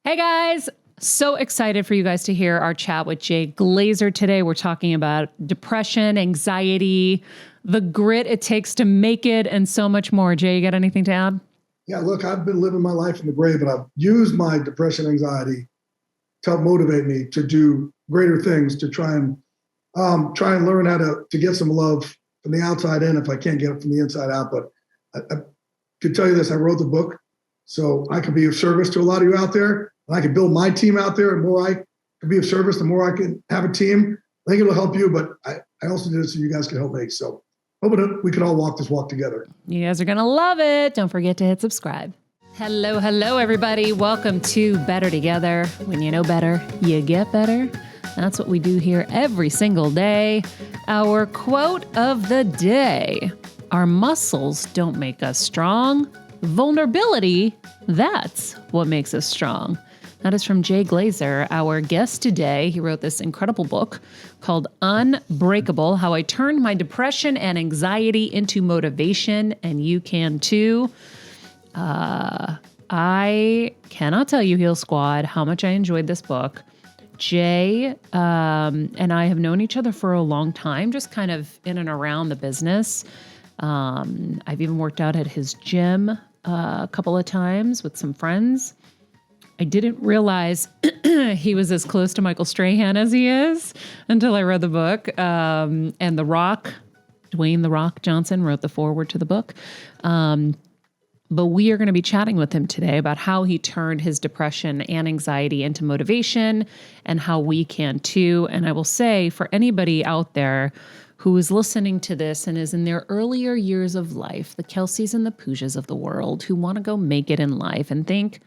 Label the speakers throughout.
Speaker 1: Hey guys, so excited for you guys to hear our chat with Jay Glazer today. We're talking about depression, anxiety, the grit it takes to make it, and so much more. Jay, you got anything to add?
Speaker 2: Yeah, look, I've been living my life in the gray, but I've used my depression, anxiety to help motivate me to do greater things, to try and learn how to get some love from the outside in if I can't get it from the inside out. But I could tell you this, I wrote the book so I could be of service to a lot of you out there. And I can build my team out there. And the more I can be of service, the more I can have a team. I think it'll help you, but I also did it so you guys can help me. So hoping we can all walk this walk together.
Speaker 1: You guys are going to love it. Don't forget to hit subscribe. Hello, everybody. Welcome to Better Together. When you know better, you get better. That's what we do here every single day. Our quote of the day: our muscles don't make us strong. Vulnerability, that's what makes us strong. That is from Jay Glazer, our guest today. He wrote this incredible book called Unbreakable: How I Turned My Depression and Anxiety into Motivation, and you can too. I cannot tell you, Heal Squad, how much I enjoyed this book. Jay and I have known each other for a long time, just kind of in and around the business. I've even worked out at his gym a couple of times with some friends. I didn't realize he was as close to Michael Strahan as he is until I read the book. And The Rock, Dwayne "The Rock" Johnson, wrote the foreword to the book. But we are going to be chatting with him today about how he turned his depression and anxiety into motivation and how we can too. And I will say, for anybody out there who is listening to this and is in their earlier years of life, the Kelseys and the Poojas of the world who want to go make it in life and think,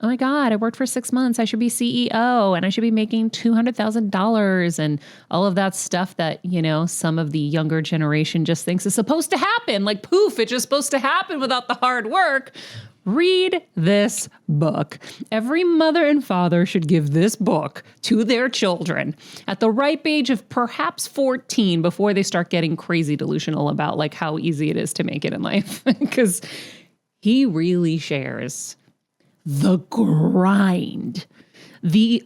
Speaker 1: oh my God, I worked for 6 months, I should be CEO and I should be making $200,000 and all of that stuff that, you know, some of the younger generation just thinks is supposed to happen. Like poof, it's just supposed to happen without the hard work. Read this book. Every mother and father should give this book to their children at the ripe age of perhaps 14 before they start getting crazy delusional about like how easy it is to make it in life. Because he really shares the grind, the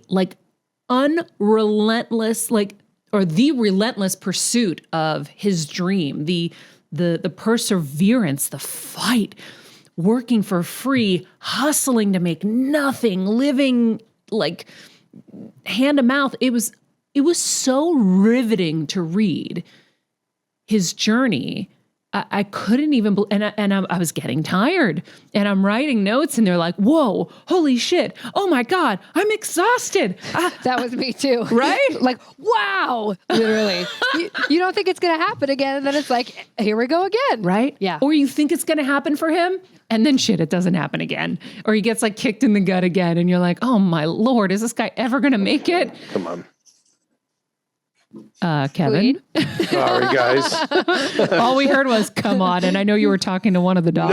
Speaker 1: unrelentless, the relentless pursuit of his dream, the perseverance, the fight, working for free, hustling to make nothing, living like hand to mouth. It was so riveting to read his journey. I couldn't even, I was getting tired and I'm writing notes and they're like, whoa, holy shit. Oh my God, I'm exhausted.
Speaker 3: That was me too.
Speaker 1: Right?
Speaker 3: Like, wow, literally. you don't think it's going to happen again. And then it's like, here we go again.
Speaker 1: Right?
Speaker 3: Yeah.
Speaker 1: Or you think it's going to happen for him and then shit, it doesn't happen again. Or he gets like kicked in the gut again and you're like, oh my Lord, is this guy ever going to make it?
Speaker 4: Come on.
Speaker 1: Kevin.
Speaker 4: Sorry, guys.
Speaker 1: All we heard was, come on. And I know you were talking to one of the dogs.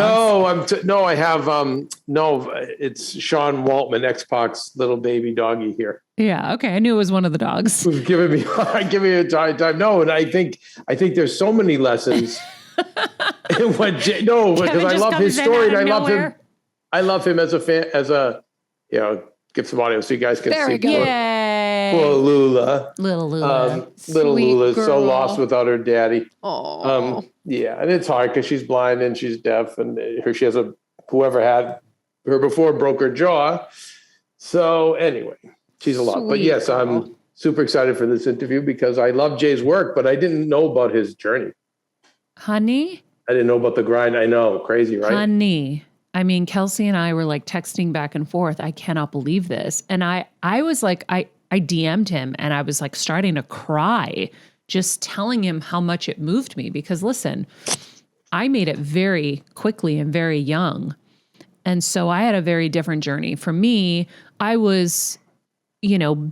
Speaker 4: No, I have, it's Sean Waltman, X-Pac's little baby doggy here.
Speaker 1: Yeah. Okay. I knew it was one of the dogs.
Speaker 4: Who's giving me a time. No, and I think there's so many lessons. Because I love his story and I love him. I love him as a fan, give some audio so you guys can see. Poor Lula.
Speaker 1: Little Lula.
Speaker 4: Little Lula is so
Speaker 3: girl.
Speaker 4: lost without her daddy.
Speaker 3: Oh.
Speaker 4: Yeah, and it's hard because she's blind and she's deaf, and she has whoever had her before broke her jaw. So anyway, she's a lot. But yes,
Speaker 3: girl.
Speaker 4: I'm super excited for this interview because I love Jay's work, but I didn't know about his journey.
Speaker 1: Honey?
Speaker 4: I didn't know about the grind. I know, crazy, right?
Speaker 1: Honey. I mean, Kelsey and I were like texting back and forth. I cannot believe this. And I was like, I DM'd him and I was like starting to cry, just telling him how much it moved me. Because listen, I made it very quickly and very young. And so I had a very different journey. For me, I was,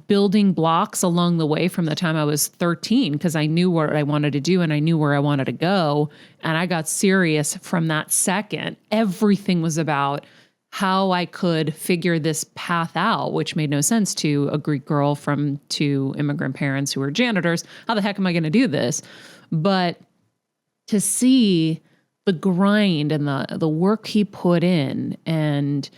Speaker 1: building blocks along the way from the time I was 13 because I knew what I wanted to do and I knew where I wanted to go. And I got serious from that second. Everything was about how I could figure this path out, which made no sense to a Greek girl from two immigrant parents who were janitors. How the heck am I going to do this? But to see the grind and the work he put in and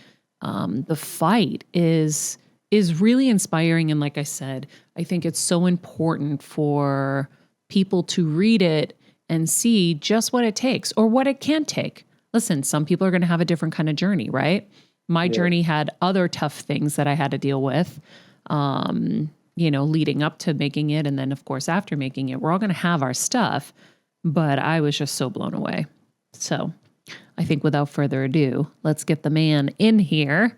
Speaker 1: the fight is really inspiring. And like I said, I think it's so important for people to read it and see just what it takes or what it can take. Listen, some people are going to have a different kind of journey, right? My journey had other tough things that I had to deal with, leading up to making it. And then, of course, after making it, we're all going to have our stuff. But I was just so blown away. So I think without further ado, let's get the man in here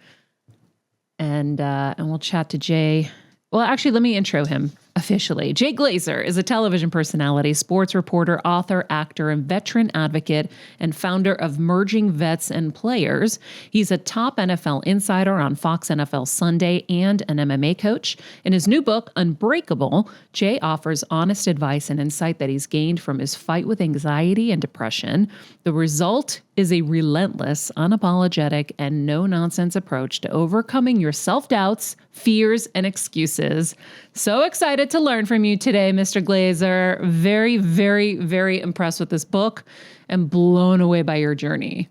Speaker 1: and we'll chat to Jay. Well, actually, let me intro him officially. Jay Glazer is a television personality, sports reporter, author, actor, and veteran advocate, and founder of Merging Vets and Players. He's a top NFL insider on Fox NFL Sunday and an MMA coach. In his new book, Unbreakable, Jay offers honest advice and insight that he's gained from his fight with anxiety and depression. The result is a relentless, unapologetic, and no-nonsense approach to overcoming your self-doubts, fears, and excuses. So excited to learn from you today, Mr. Glazer. Very, very, very impressed with this book and blown away by your journey.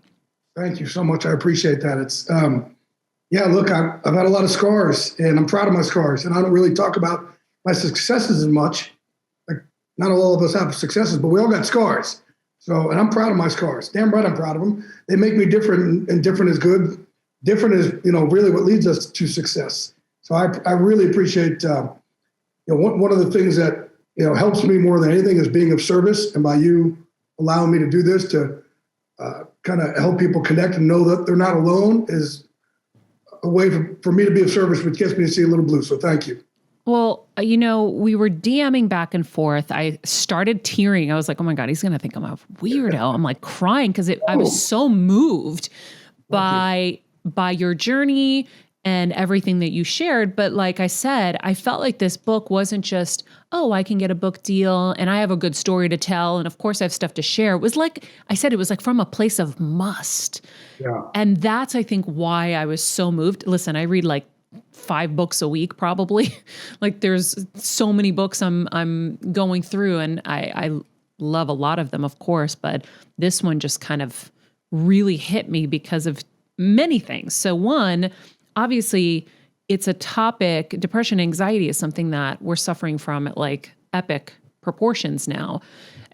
Speaker 2: Thank you so much. I appreciate that. It's, look, I've had a lot of scars and I'm proud of my scars, and I don't really talk about my successes as much. Like, not all of us have successes, but we all got scars. So, and I'm proud of my scars. Damn right I'm proud of them. They make me different, and different is good. Different is, really what leads us to success. So I really appreciate, one of the things that, helps me more than anything is being of service. And by you allowing me to do this to kind of help people connect and know that they're not alone is a way for me to be of service, which gets me to see a little blue. So thank you.
Speaker 1: Well, we were DMing back and forth. I started tearing. I was like, oh my God, he's going to think I'm a weirdo. I'm like crying because I was so moved by your journey and everything that you shared. But like I said, I felt like this book wasn't just, oh, I can get a book deal and I have a good story to tell. And of course I have stuff to share. It was like, I said, it was like from a place of must.
Speaker 2: Yeah.
Speaker 1: And that's, I think, why I was so moved. Listen, I read like 5 books a week, probably. Like there's so many books I'm going through, and I love a lot of them, of course, but this one just kind of really hit me because of many things. So one, obviously it's a topic, depression, anxiety is something that we're suffering from at like epic proportions now.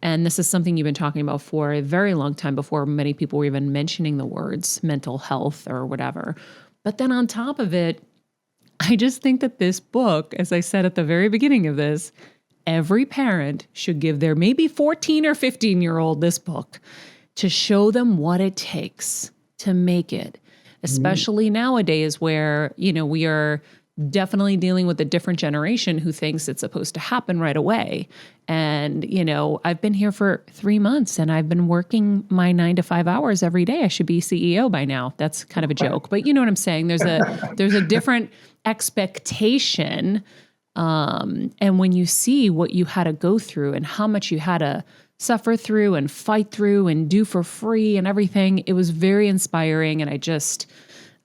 Speaker 1: And this is something you've been talking about for a very long time before many people were even mentioning the words mental health or whatever. But then on top of it, I just think that this book, as I said at the very beginning of this, every parent should give their maybe 14 or 15-year-old this book to show them what it takes to make it, especially nowadays where, we are definitely dealing with a different generation who thinks it's supposed to happen right away. And, I've been here for 3 months and I've been working my 9 to 5 hours every day. I should be CEO by now. That's kind of a joke, but you know what I'm saying? There's a different expectation. And when you see what you had to go through and how much you had to suffer through and fight through and do for free and everything, it was very inspiring. And I just,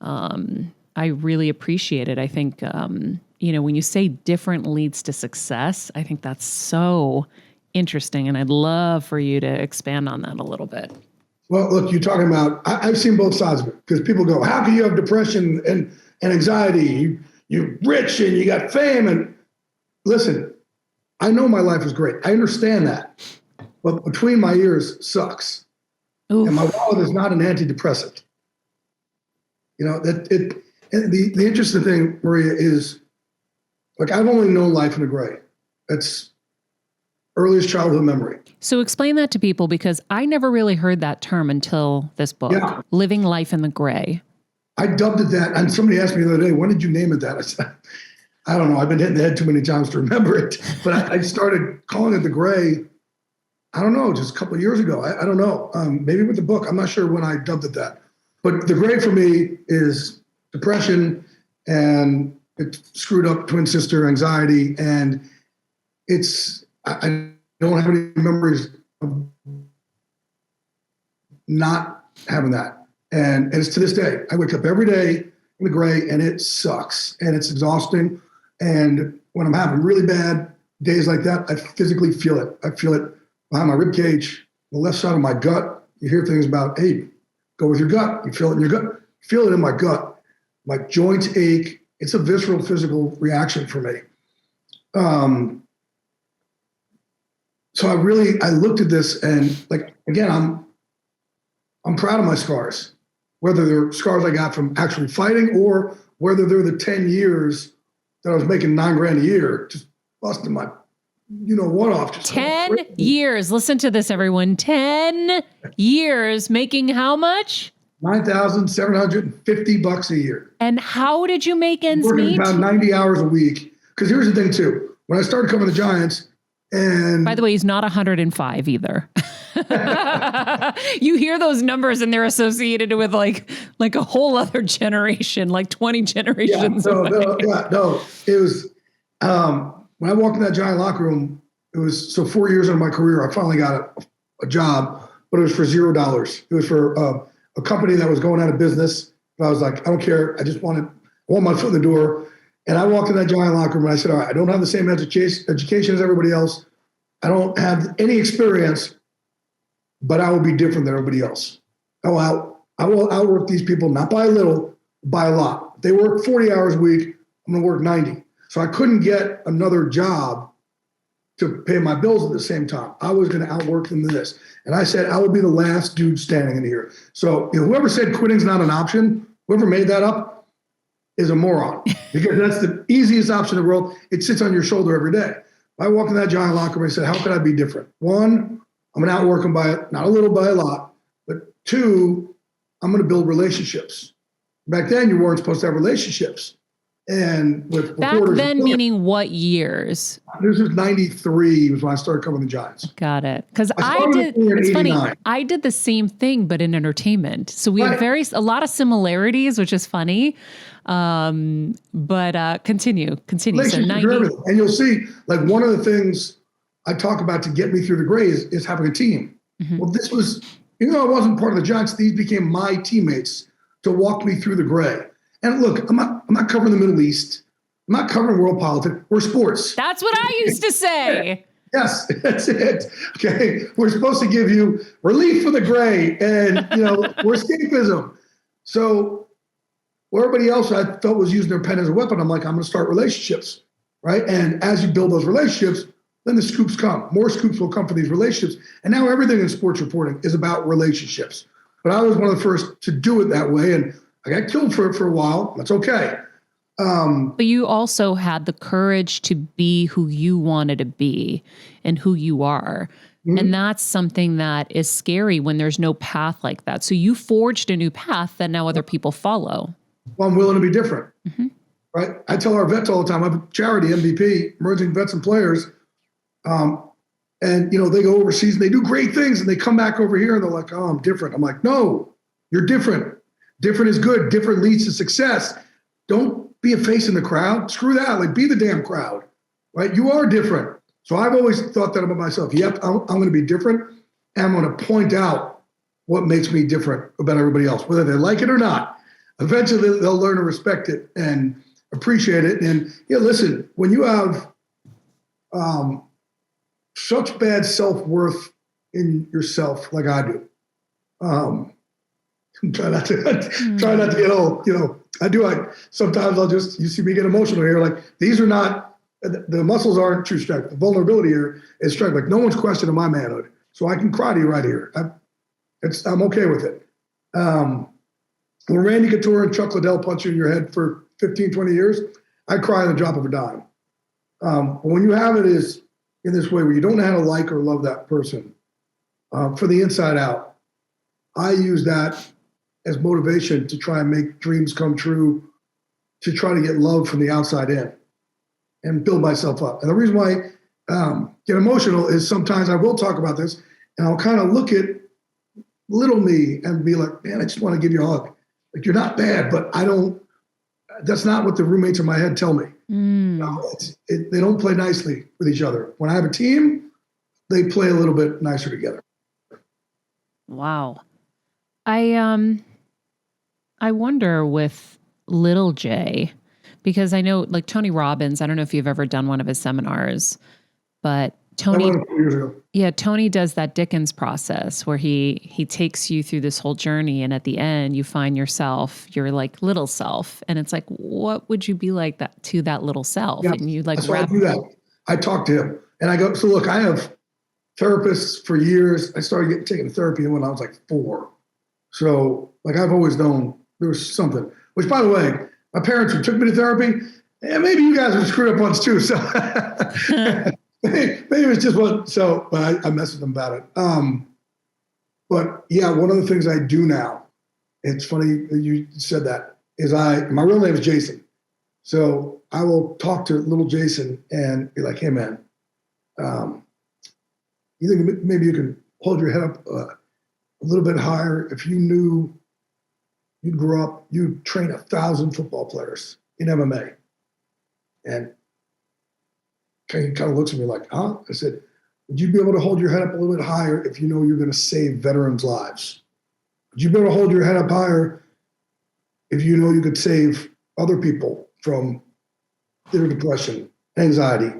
Speaker 1: I really appreciate it. I think, when you say different leads to success, I think that's so interesting. And I'd love for you to expand on that a little bit.
Speaker 2: Well, look, you're talking about, I've seen both sides of it, because people go, how can you have depression and anxiety? You're rich and you got fame. And listen, I know my life is great. I understand that. But between my ears sucks. Oof. And my wallet is not an antidepressant. The interesting thing, Maria, is like I've only known life in the gray. That's earliest childhood memory.
Speaker 1: So explain that to people, because I never really heard that term until this book, living life in the gray.
Speaker 2: I dubbed it that. And somebody asked me the other day, when did you name it that? I said, I don't know. I've been hitting the head too many times to remember it. But I started calling it the gray, I don't know, just a couple of years ago. I don't know. Maybe with the book. I'm not sure when I dubbed it that. But the gray for me is depression, and it screwed up twin sister anxiety. And I don't have any memories of not having that. And it's to this day. I wake up every day in the gray and it sucks and it's exhausting. And when I'm having really bad days like that, I physically feel it. I feel it behind my rib cage, the left side of my gut. You hear things about, hey, go with your gut. You feel it in your gut. Feel it in my gut. My joints ache. It's a visceral physical reaction for me. So I looked at this and like, again, I'm proud of my scars, whether they're scars I got from actually fighting or whether they're the 10 years that I was making $9,000 a year, just busting my, what off. Just
Speaker 1: 10 years. Listen to this, everyone. 10 years making how much?
Speaker 2: $9,750 a year.
Speaker 1: And how did you make ends
Speaker 2: Working
Speaker 1: meet?
Speaker 2: about 90 hours a week. Because here's the thing too. When I started covering the Giants, and
Speaker 1: by the way, he's not 105 either. You hear those numbers and they're associated with like a whole other generation, like 20 generations.
Speaker 2: No. It was, when I walked in that Giant locker room, it was, so 4 years into my career, I finally got a job, but it was for $0. It was for a company that was going out of business. But I was like, I don't care. I want my foot in the door. And I walked in that Giant locker room and I said, all right, I don't have the same education as everybody else. I don't have any experience, but I will be different than everybody else. I will outwork these people, not by a little, by a lot. If they work 40 hours a week, I'm going to work 90. So I couldn't get another job to pay my bills at the same time. I was going to outwork them in this. And I said, I would be the last dude standing in here. So whoever said quitting's not an option, whoever made that up, is a moron, because that's the easiest option in the world. It sits on your shoulder every day. I walked in that Giant locker room and said, how could I be different? One, I'm going to outwork them by not a little, by a lot. But two, I'm going to build relationships. Back then, you weren't supposed to have relationships. And with
Speaker 1: back then, meaning what years?
Speaker 2: This was 93 was when I started covering the Giants.
Speaker 1: Got it. Because it's funny, I did the same thing, but in entertainment. So we have a lot of similarities, which is funny. But continue. So 90.
Speaker 2: And you'll see, like, one of the things I talk about to get me through the gray is having a team. Mm-hmm. Well, this was, even though I wasn't part of the Giants, these became my teammates to walk me through the gray. And look, I'm not covering the Middle East. I'm not covering world politics. We're sports.
Speaker 1: That's what I used to say.
Speaker 2: Yes, that's it. Okay. We're supposed to give you relief for the gray and, we're escapism. So where everybody else I felt was using their pen as a weapon, I'm like, I'm going to start relationships, right? And as you build those relationships, then the scoops come. More scoops will come for these relationships. And now everything in sports reporting is about relationships. But I was one of the first to do it that way. And I got killed for it for a while. That's okay.
Speaker 1: But you also had the courage to be who you wanted to be and who you are. Mm-hmm. And that's something that is scary when there's no path like that. So you forged a new path that now other people follow.
Speaker 2: Well, I'm willing to be different.
Speaker 1: Mm-hmm.
Speaker 2: Right? I tell our vets all the time, I have a charity, MVP, Emerging Vets and Players. And, they go overseas and they do great things and they come back over here and they're like, oh, I'm different. I'm like, no, you're different. Different is good. Different leads to success. Don't be a face in the crowd. Screw that. Like, be the damn crowd, right? You are different. So I've always thought that about myself. Yep, I'm going to be different. And I'm going to point out what makes me different about everybody else, whether they like it or not. Eventually, they'll learn to respect it and appreciate it. And listen, when you have such bad self-worth in yourself, like I do, try not to get old. Sometimes you see me get emotional here. Like, these are not, the muscles aren't true strength. The vulnerability here is strength. Like, no one's questioning my manhood. So I can cry to you right here. I'm okay with it. When Randy Couture and Chuck Liddell punch you in your head for 15, 20 years, I cry on the drop of a dime. But when you have it is in this way where you don't know how to like or love that person for the inside out, I use that as motivation to try and make dreams come true, to try to get love from the outside in and build myself up. And the reason why I get emotional is sometimes I will talk about this and I'll kind of look at little me and be like, man, I just want to give you a hug. Like, you're not bad, but that's not what the roommates in my head tell me. No, they don't play nicely with each other. When I have a team, they play a little bit nicer together.
Speaker 1: Wow. I wonder with little J, because I know, like, Tony Robbins, I don't know if you've ever done one of his seminars, but Tony,
Speaker 2: I learned a few years ago.
Speaker 1: yeah, Tony does that Dickens process where he takes you through this whole journey, and at the end you find yourself, your like little self, and it's like, what would you be like that to that little self?
Speaker 2: Yeah.
Speaker 1: And you like
Speaker 2: So I do that. I talk to him and I go, so look, I have therapists for years. I started taking therapy when I was like 4. So like I've always known there was something, which by the way, my parents who took me to therapy, and maybe you guys were screwed up once too. So maybe it's just one. So, but I mess with them about it. But yeah, one of the things I do now, it's funny that you said that, is my real name is Jason. So I will talk to little Jason and be like, hey man, you think maybe you can hold your head up a little bit higher? If you knew you'd grow up, you'd train 1,000 football players in MMA. And he kind of looks at me like, huh? I said, would you be able to hold your head up a little bit higher if you know you're going to save veterans' lives? Would you be able to hold your head up higher if you know you could save other people from their depression, anxiety?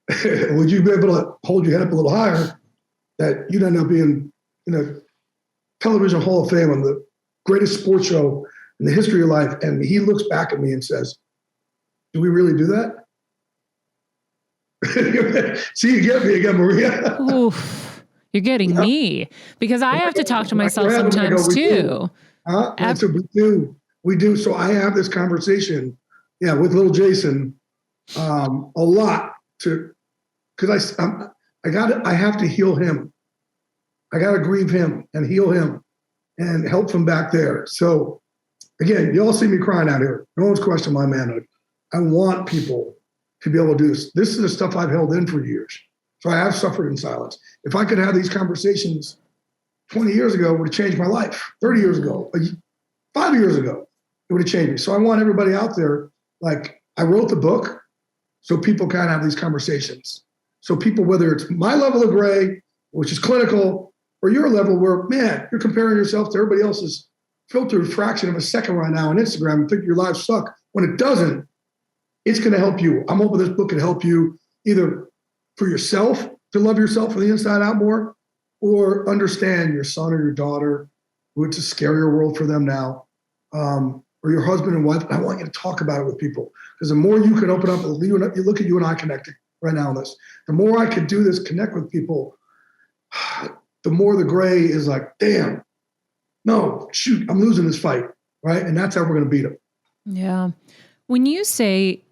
Speaker 2: Would you be able to hold your head up a little higher that you'd end up being in a television Hall of Fame on the greatest sports show in the history of life? And he looks back at me and says, do we really do that? See, you get me again, Maria.
Speaker 1: Oof, you're getting me, because I have to talk to myself sometimes too.
Speaker 2: So we do. So I have this conversation, with little Jason, a lot because I have to heal him. I got to grieve him and heal him and help him back there. So again, you all see me crying out here. No one's questioning my manhood. I want people to be able to do this. This is the stuff I've held in for years. So I have suffered in silence. If I could have these conversations 20 years ago, it would have changed my life. 30 years ago, 5 years ago, it would have changed me. So I want everybody out there, like I wrote the book so people can have these conversations. So people, whether it's my level of gray, which is clinical, or your level where, man, you're comparing yourself to everybody else's filtered fraction of a second right now on Instagram and think your lives suck, when it doesn't, it's going to help you. I'm hoping this book can help you either for yourself to love yourself from the inside out more, or understand your son or your daughter, who it's a scarier world for them now, or your husband and wife. I want you to talk about it with people, because the more you can open up, you look at you and I connecting right now on this. The more I could do this, connect with people, the more the gray is like, damn, no, shoot, I'm losing this fight, right? And that's how we're going to beat them.
Speaker 1: Yeah. When you say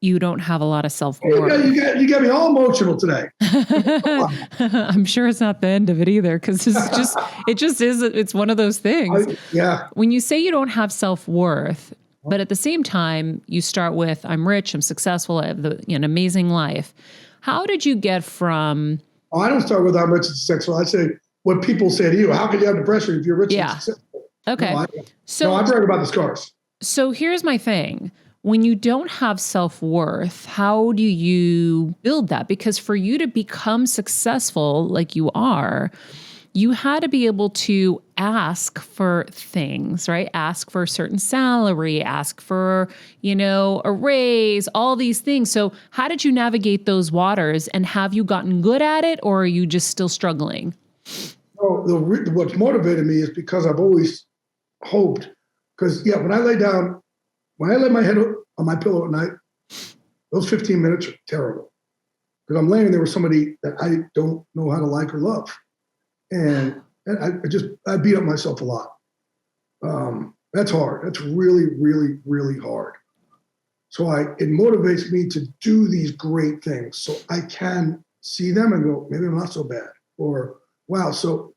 Speaker 1: you don't have a lot of self-worth.
Speaker 2: You got me all emotional today.
Speaker 1: I'm sure it's not the end of it either, because it's one of those things. When you say you don't have self-worth, but at the same time, you start with, I'm rich, I'm successful, I have an amazing life. How did you get from...
Speaker 2: Oh, I don't start with I'm rich and successful. I say what people say to you. How can you have depression if you're rich and successful?
Speaker 1: Okay.
Speaker 2: I brag about the scars.
Speaker 1: So here's my thing. When you don't have self-worth, how do you build that? Because for you to become successful like you are, you had to be able to ask for things, right? Ask for a certain salary, ask for, a raise, all these things. So how did you navigate those waters, and have you gotten good at it, or are you just still struggling?
Speaker 2: Oh, what's motivated me is because I've always hoped, because when I lay my head on my pillow at night, those 15 minutes are terrible, because I'm laying there with somebody that I don't know how to like or love. And I beat up myself a lot. That's hard. That's really, really, really hard. So it motivates me to do these great things so I can see them and go, maybe I'm not so bad. Or, wow. So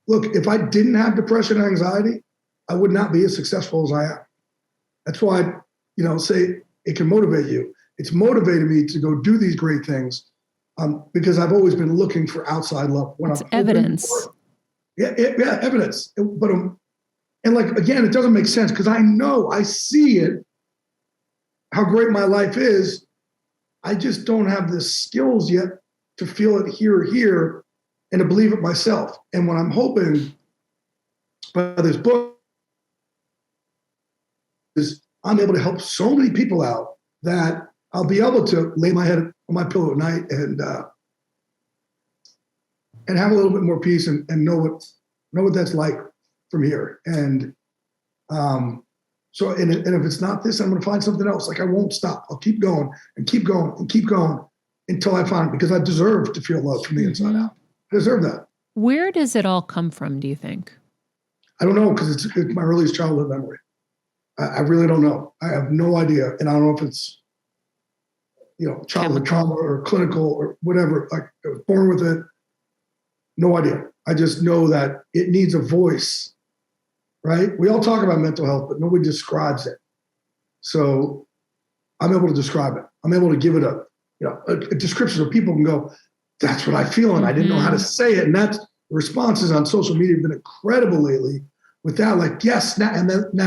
Speaker 2: look, if I didn't have depression and anxiety, I would not be as successful as I am. That's why, say it can motivate you. It's motivated me to go do these great things, because I've always been looking for outside love.
Speaker 1: It's evidence.
Speaker 2: Evidence. But and like, again, it doesn't make sense, because I see it, how great my life is. I just don't have the skills yet to feel it here, and to believe it myself. And what I'm hoping by this book is I'm able to help so many people out that I'll be able to lay my head on my pillow at night and and have a little bit more peace and know what that's like from here. And so and if it's not this, I'm going to find something else. Like I won't stop. I'll keep going and keep going and keep going until I find it, because I deserve to feel love from the inside out. I deserve that.
Speaker 1: Where does it all come from, do you think?
Speaker 2: I don't know, because it's my earliest childhood memory. I really don't know. I have no idea. And I don't know if it's, childhood trauma or clinical or whatever. Like I was born with it. No idea. I just know that it needs a voice, right? We all talk about mental health, but nobody describes it. So I'm able to describe it. I'm able to give it a description so people can go, that's what I feel. And I didn't know how to say it. And that's the responses on social media have been incredible lately with that. Like, yes, now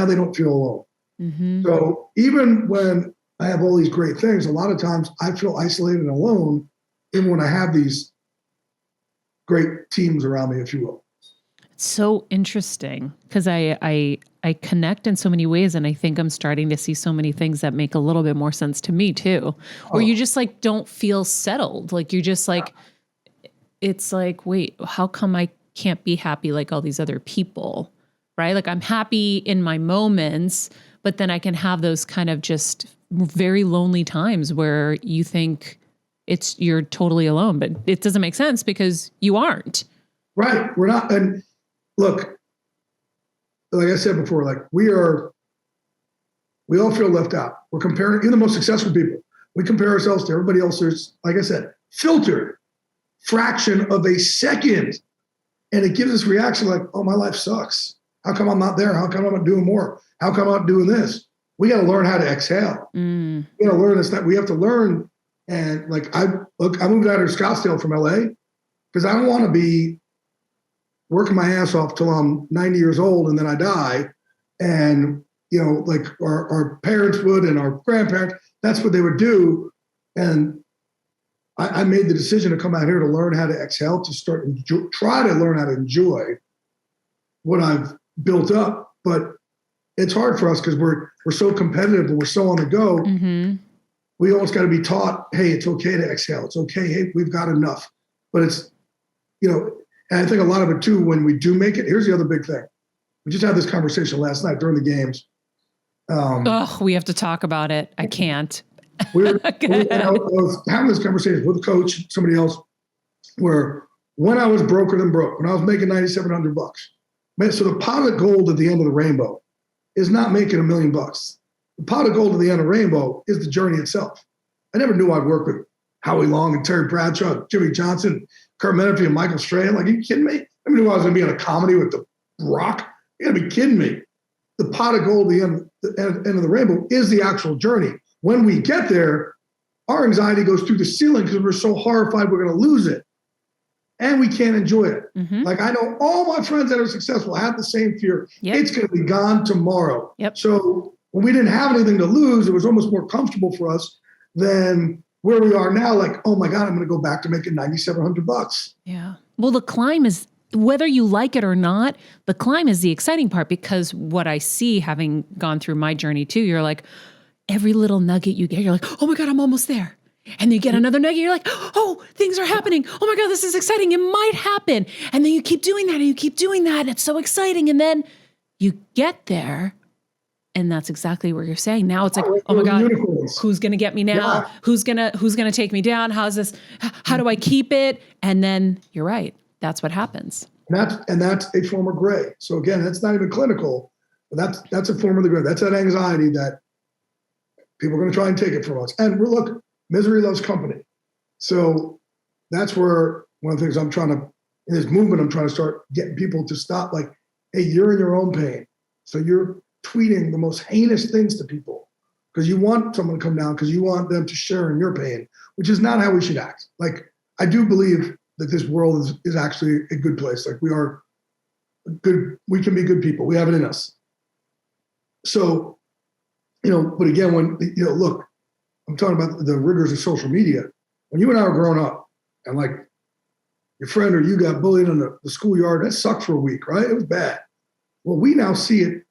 Speaker 2: they don't feel alone.
Speaker 1: Mm-hmm.
Speaker 2: So even when I have all these great things, a lot of times I feel isolated and alone, even when I have these great teams around me, if you will.
Speaker 1: It's so interesting because I connect in so many ways, and I think I'm starting to see so many things that make a little bit more sense to me too. Or you just like don't feel settled. Like you're just like, it's like, wait, how come I can't be happy like all these other people? Right? Like I'm happy in my moments, but then I can have those kind of just very lonely times where you think you're totally alone, but it doesn't make sense because you aren't.
Speaker 2: Right. We're not. And look, like I said before, like we all feel left out. We're comparing, even the most successful people, we compare ourselves to everybody else. There's, like I said, filtered fraction of a second. And it gives us reaction like, oh, my life sucks. How come I'm not there? How come I'm not doing more? How come I'm not doing this? We got to learn how to exhale. We got to learn this. We have to learn. And like, I moved out of Scottsdale from LA because I don't want to be working my ass off till I'm 90 years old and then I die. And, like our parents would and our grandparents, that's what they would do. And I made the decision to come out here to learn how to exhale, to start and try to learn how to enjoy what I've built up. But it's hard for us because we're so competitive and we're so on the go. Mm-hmm. We almost got to be taught, hey, it's okay to exhale. It's okay. Hey, we've got enough. But it's, and I think a lot of it too, when we do make it, here's the other big thing. We just had this conversation last night during the games.
Speaker 1: We have to talk about it. I can't.
Speaker 2: I was having this conversation with a coach, somebody else, where when I was broker than broke, when I was making $9,700, man, so the pot of gold at the end of the rainbow is not making $1 million. The pot of gold at the end of the rainbow is the journey itself. I never knew I'd work with Howie Long and Terry Bradshaw, Jimmy Johnson, Kurt Menefee, and Michael Strahan. Like, are you kidding me? I never knew I was going to be on a comedy with The Rock. You got to be kidding me. The pot of gold at the end of the rainbow is the actual journey. When we get there, our anxiety goes through the ceiling because we're so horrified we're going to lose it. And we can't enjoy it. Mm-hmm. Like I know all my friends that are successful have the same fear. Yep. It's going to be gone tomorrow.
Speaker 1: Yep.
Speaker 2: So when we didn't have anything to lose, it was almost more comfortable for us than where we are now. Like, oh my God, I'm going to go back to making $9,700.
Speaker 1: Yeah. Well, the climb is, whether you like it or not, the climb is the exciting part, because what I see, having gone through my journey too, you're like, every little nugget you get, you're like, oh my God, I'm almost there. And then you get another nugget, you're like, oh, things are happening. Oh my God, this is exciting. It might happen. And then you keep doing that and you keep doing that. And it's so exciting. And then you get there. And that's exactly what you're saying. Now it's like, oh my God, who's going to get me now? Yeah. Who's going to take me down? How's this? How do I keep it? And then you're right. That's what happens.
Speaker 2: And that's a form of gray. So again, that's not even clinical, but that's a form of the gray. That's that anxiety that people are going to try and take it from us. And look, misery loves company. So that's where one of the things I'm trying to, in this movement, I'm trying to start getting people to stop, like, hey, you're in your own pain. So you're tweeting the most heinous things to people because you want someone to come down, because you want them to share in your pain, which is not how we should act. Like, I do believe that this world is actually a good place. Like, we are good. We can be good people. We have it in us. So, but again, when, look, I'm talking about the rigors of social media. When you and I were growing up and like your friend or you got bullied in the schoolyard, that sucked for a week, right? It was bad. Well, we now see it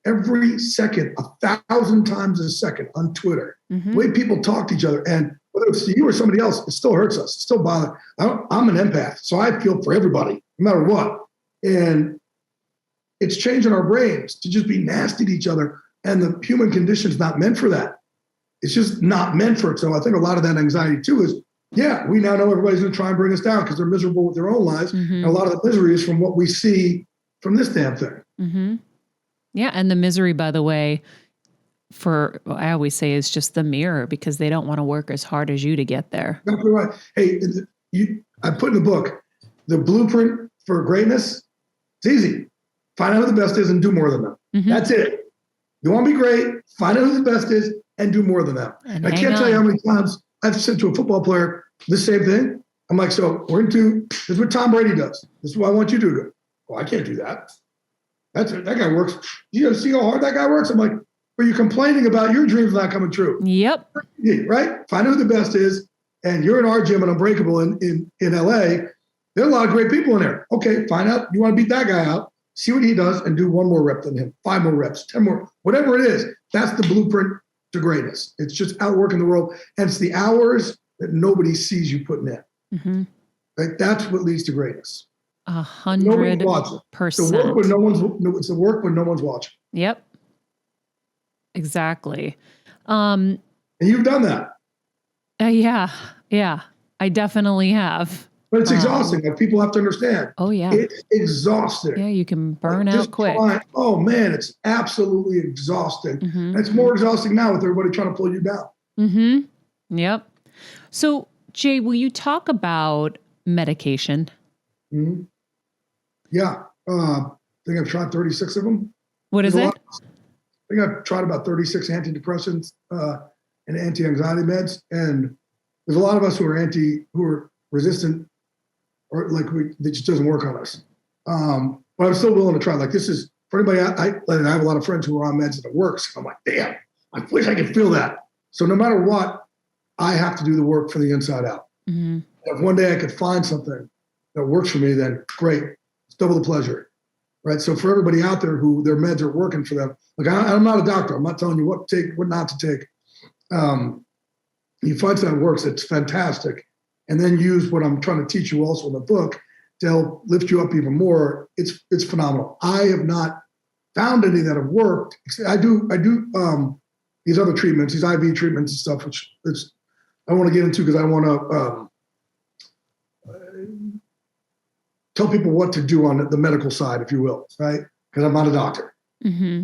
Speaker 2: every second, 1,000 times a second on Twitter. Mm-hmm. The way people talk to each other. And whether it's to you or somebody else, it still hurts us. It still bothers. I'm an empath, so I feel for everybody, no matter what. And it's changing our brains to just be nasty to each other. And the human condition is not meant for that. It's just not meant for it. So I think a lot of that anxiety too is, we now know everybody's going to try and bring us down because they're miserable with their own lives.
Speaker 1: Mm-hmm.
Speaker 2: And a lot of the misery is from what we see from this damn thing.
Speaker 1: Mm-hmm. Yeah. And the misery, by the way, I always say is just the mirror, because they don't want to work as hard as you to get there.
Speaker 2: Exactly right. Hey, I put in the book, the blueprint for greatness. It's easy. Find out who the best is and do more than them. Mm-hmm. That's it. You want to be great, find out who the best is and do more than them. And I can't tell you how many times I've said to a football player the same thing. I'm like, so this is what Tom Brady does. This is what I want you to do. Well, I can't do that. That guy works. You see how hard that guy works? I'm like, but you're complaining about your dreams not coming true.
Speaker 1: Yep.
Speaker 2: Right? Find out who the best is. And you're in our gym at Unbreakable in LA. There are a lot of great people in there. Okay, find out. You want to beat that guy out. See what he does and do 1 more rep than him, 5 more reps, 10 more, whatever it is. That's the blueprint to greatness. It's just outworking the world. And it's the hours that nobody sees you putting in.
Speaker 1: Mm-hmm.
Speaker 2: Like, that's what leads to greatness.
Speaker 1: 100%.
Speaker 2: It's the work when no one's watching.
Speaker 1: Yep. Exactly.
Speaker 2: And you've done that.
Speaker 1: Yeah. I definitely have.
Speaker 2: But it's exhausting. Like, people have to understand.
Speaker 1: Oh, yeah.
Speaker 2: It's exhausting.
Speaker 1: Yeah, you can burn out quick.
Speaker 2: Oh, man, it's absolutely exhausting.
Speaker 1: Mm-hmm.
Speaker 2: And it's more exhausting now with everybody trying to pull you down.
Speaker 1: Mm-hmm. Yep. So, Jay, will you talk about medication?
Speaker 2: Mm-hmm. Yeah. I think I've tried 36 of them.
Speaker 1: What is it?
Speaker 2: I think I've tried about 36 antidepressants and anti-anxiety meds. And there's a lot of us who are resistant, or it just doesn't work on us. But I'm still willing to try. Like, this is for anybody. I have a lot of friends who are on meds and it works. I'm like, damn, I wish I could feel that. So no matter what, I have to do the work from the inside out. Mm-hmm. If one day I could find something that works for me, then great. It's double the pleasure, right? So for everybody out there who their meds are working for them, like, I'm not a doctor. I'm not telling you what to take, what not to take. You find something that works, it's fantastic. And then use what I'm trying to teach you also in the book to help lift you up even more. It's phenomenal. I have not found any that have worked. I do these other treatments, these IV treatments and stuff, which I want to get into because I want to tell people what to do on the medical side, if you will, right? Because I'm not a doctor. Mm-hmm.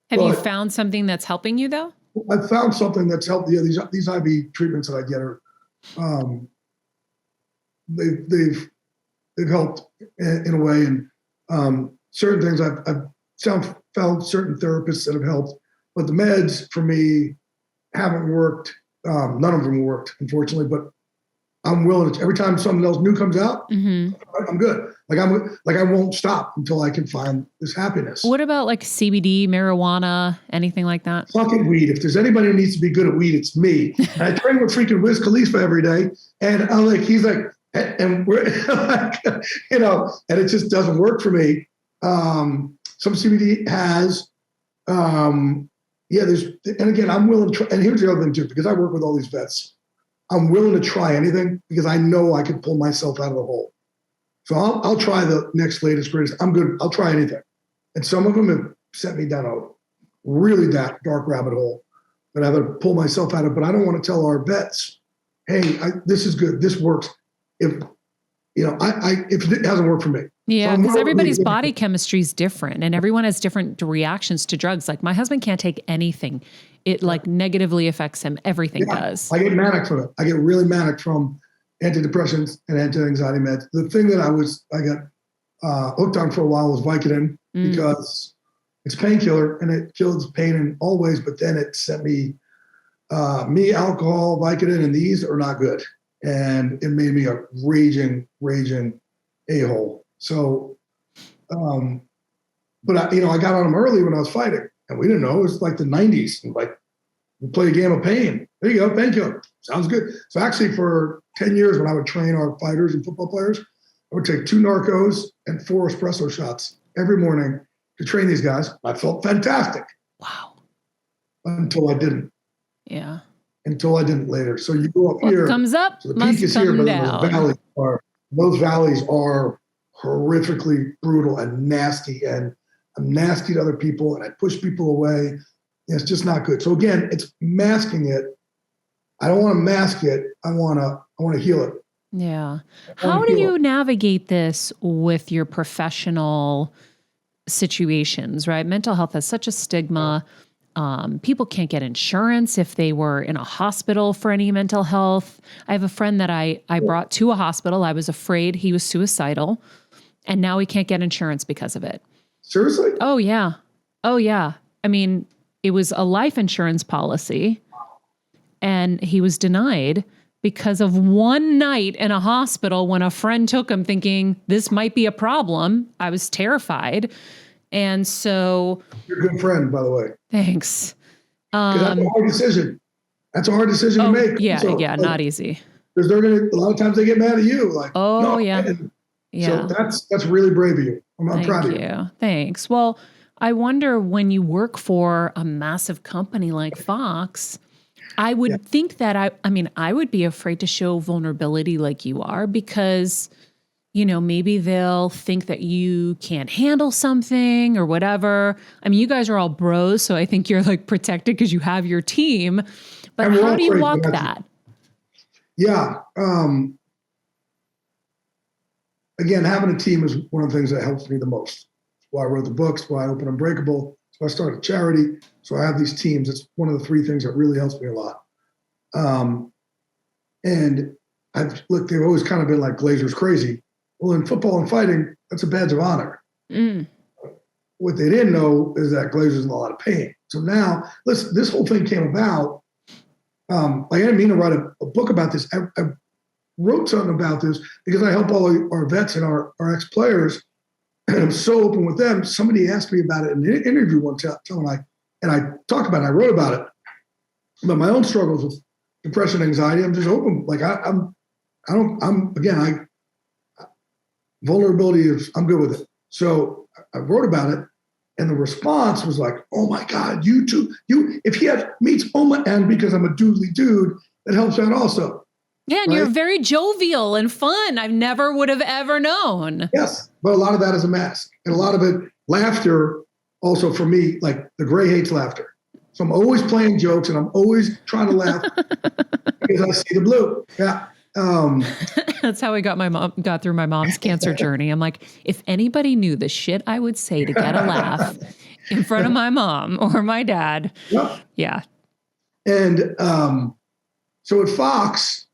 Speaker 1: Have you found something that's helping you though?
Speaker 2: I found something that's helped. Yeah, these IV treatments that I get are they've helped in a way, and certain things I've found certain therapists that have helped, but the meds for me haven't worked. None of them worked, unfortunately, but I'm willing to, every time something else new comes out, mm-hmm. I'm good. I won't stop until I can find this happiness.
Speaker 1: What about like CBD, marijuana, anything like that?
Speaker 2: Fucking weed. If there's anybody who needs to be good at weed, it's me. And I train with freaking Wiz Khalifa every day. And I'm like, he's like, and we're like, and it just doesn't work for me. Some CBD has, and again, I'm willing to try. And here's the other thing too, because I work with all these vets. I'm willing to try anything because I know I can pull myself out of the hole. So I'll try the next latest, greatest. I'm good. I'll try anything. And some of them have sent me down a really dark rabbit hole that I have to pull myself out of. But I don't want to tell our vets, hey, this is good. This works. If it hasn't worked for me.
Speaker 1: Yeah, because everybody's body chemistry is different and everyone has different reactions to drugs. Like my husband can't take anything. It negatively affects him. Everything does. I
Speaker 2: get manic from it. I get really manic from antidepressants and anti-anxiety meds. The thing that I got hooked on for a while was Vicodin because it's a painkiller and it kills pain in all ways, but then it sent me alcohol, Vicodin, and these are not good. And it made me a raging a-hole. So, but I got on them early when I was fighting, and we didn't know. It was like the 90s. And we play a game of pain. There you go, painkiller. Sounds good. So actually for 10 years when I would train our fighters and football players, I would take 2 Narcos and 4 espresso shots every morning to train these guys. I felt fantastic.
Speaker 1: Wow.
Speaker 2: Until I didn't.
Speaker 1: Yeah.
Speaker 2: until I didn't later. So you go up
Speaker 1: What
Speaker 2: here.
Speaker 1: comes up
Speaker 2: So the
Speaker 1: must
Speaker 2: peak is
Speaker 1: come
Speaker 2: here, but
Speaker 1: down.
Speaker 2: those valleys are horrifically brutal and nasty. And I'm nasty to other people, and I push people away. And it's just not good. So again, it's masking it. I don't want to mask it. I want to heal it.
Speaker 1: Yeah. How do you navigate this with your professional situations, right? Mental health has such a stigma. People can't get insurance if they were in a hospital for any mental health. I have a friend that I brought to a hospital. I was afraid he was suicidal, and now he can't get insurance because of it.
Speaker 2: Seriously?
Speaker 1: Oh, yeah. Oh, yeah. I mean, it was a life insurance policy, and he was denied because of one night in a hospital when a friend took him thinking this might be a problem. I was terrified. And so...
Speaker 2: You're a good friend, by the way.
Speaker 1: Thanks.
Speaker 2: Because that's a hard decision. That's a hard decision to make.
Speaker 1: Yeah,
Speaker 2: so,
Speaker 1: not easy.
Speaker 2: Because a lot of times they get mad at you. Like, no,
Speaker 1: yeah.
Speaker 2: So that's really brave of you. I'm proud of you.
Speaker 1: Thanks. Well, I wonder when you work for a massive company like Fox, I would think that I would be afraid to show vulnerability like you are because, maybe they'll think that you can't handle something or whatever. I mean, you guys are all bros, so I think you're like protected because you have your team. But how do you walk that?
Speaker 2: Yeah. Again, having a team is one of the things that helps me the most. That's why I wrote the books, that's why I opened Unbreakable, so I started a charity. So I have these teams. It's one of the three things that really helps me a lot. And they've always kind of been like Glazer's crazy. Well, in football and fighting, that's a badge of honor.
Speaker 1: Mm.
Speaker 2: What they didn't know is that Glazer's in a lot of pain. So now, listen, this whole thing came about. I didn't mean to write a book about this. I wrote something about this because I help all our vets and our ex-players, and I'm so open with them. Somebody asked me about it in an interview one time, and I talked about it. I wrote about it. But my own struggles with depression, anxiety, I'm just open. Like vulnerability is, I'm good with it. So I wrote about it, and the response was like, "Oh my God, you too! If he meets and because I'm a doodly dude, that helps out also."
Speaker 1: Yeah, and you're very jovial and fun. I never would have ever known.
Speaker 2: Yes, but a lot of that is a mask, and a lot of it, laughter. Also, for me, like the gray hates laughter, so I'm always playing jokes, and I'm always trying to laugh because I see the blue. Yeah.
Speaker 1: That's how I got through my mom's cancer journey. I'm like, if anybody knew the shit I would say to get a laugh in front of my mom or my dad.
Speaker 2: Yep.
Speaker 1: Yeah.
Speaker 2: And so at Fox,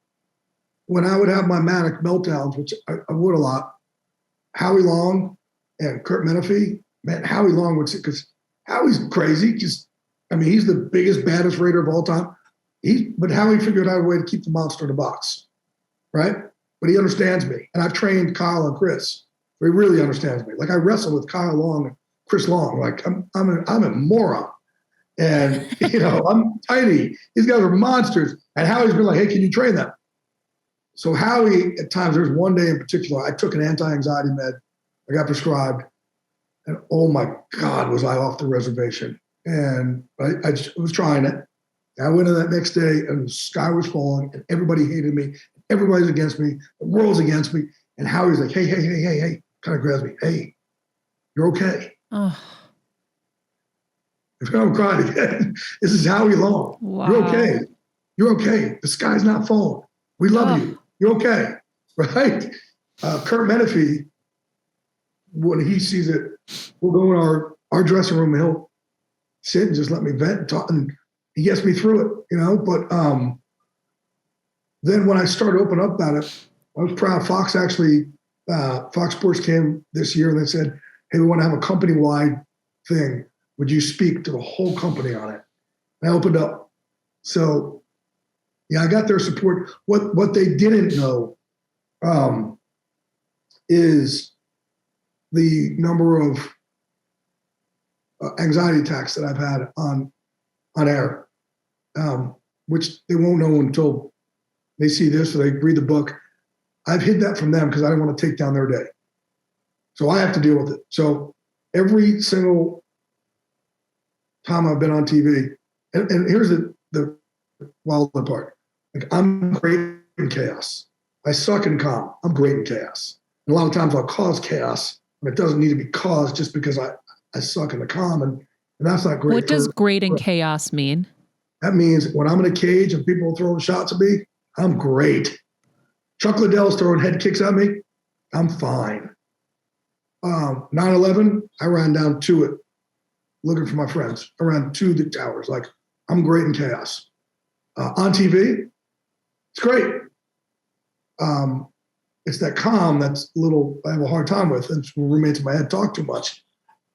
Speaker 2: when I would have my manic meltdowns, which I would a lot, Howie Long and Kurt Menefee, man, Howie Long would say, because Howie's crazy. He's the biggest, baddest raider of all time. But Howie figured out a way to keep the monster in the box. Right? But he understands me. And I've trained Kyle and Chris. So he really understands me. Like I wrestle with Kyle Long and Chris Long. Like I'm a moron. And I'm tiny. These guys are monsters. And Howie's been like, "Hey, can you train them?" So Howie, at times, there's one day in particular, I took an anti-anxiety med. I got prescribed. And oh my God, was I off the reservation. And I was trying it. I went in that next day and the sky was falling and everybody hated me. Everybody's against me. The world's against me. And Howie's like, hey, kind of grabs me. "Hey, you're okay."
Speaker 1: Oh.
Speaker 2: I'm crying again. This is Howie Long.
Speaker 1: Wow.
Speaker 2: You're okay. You're okay. The sky's not falling. We love you. You're okay. Right? Kurt Menefee, when he sees it, we'll go in our dressing room and he'll sit and just let me vent and talk. And he gets me through it, But then when I started opening up about it, I was proud. Fox Sports came this year and they said, "Hey, we want to have a company-wide thing. Would you speak to the whole company on it?" And I opened up. So, yeah, I got their support. What they didn't know is the number of anxiety attacks that I've had on air, which they won't know until they see this or they read the book. I've hid that from them because I didn't want to take down their day. So I have to deal with it. So every single time I've been on TV, and here's the wildly apart. Like I'm great in chaos. I suck in calm. I'm great in chaos. And a lot of times I'll cause chaos, and it doesn't need to be caused just because I suck in the calm, and that's not great.
Speaker 1: What does great in chaos mean?
Speaker 2: That means when I'm in a cage and people are throwing shots at me, I'm great. Chuck Liddell's throwing head kicks at me, I'm fine. 9/11, I ran down to it, looking for my friends. I ran to the towers. Like, I'm great in chaos. On TV, it's great. It's that calm that's I have a hard time with, and roommates in my head talk too much.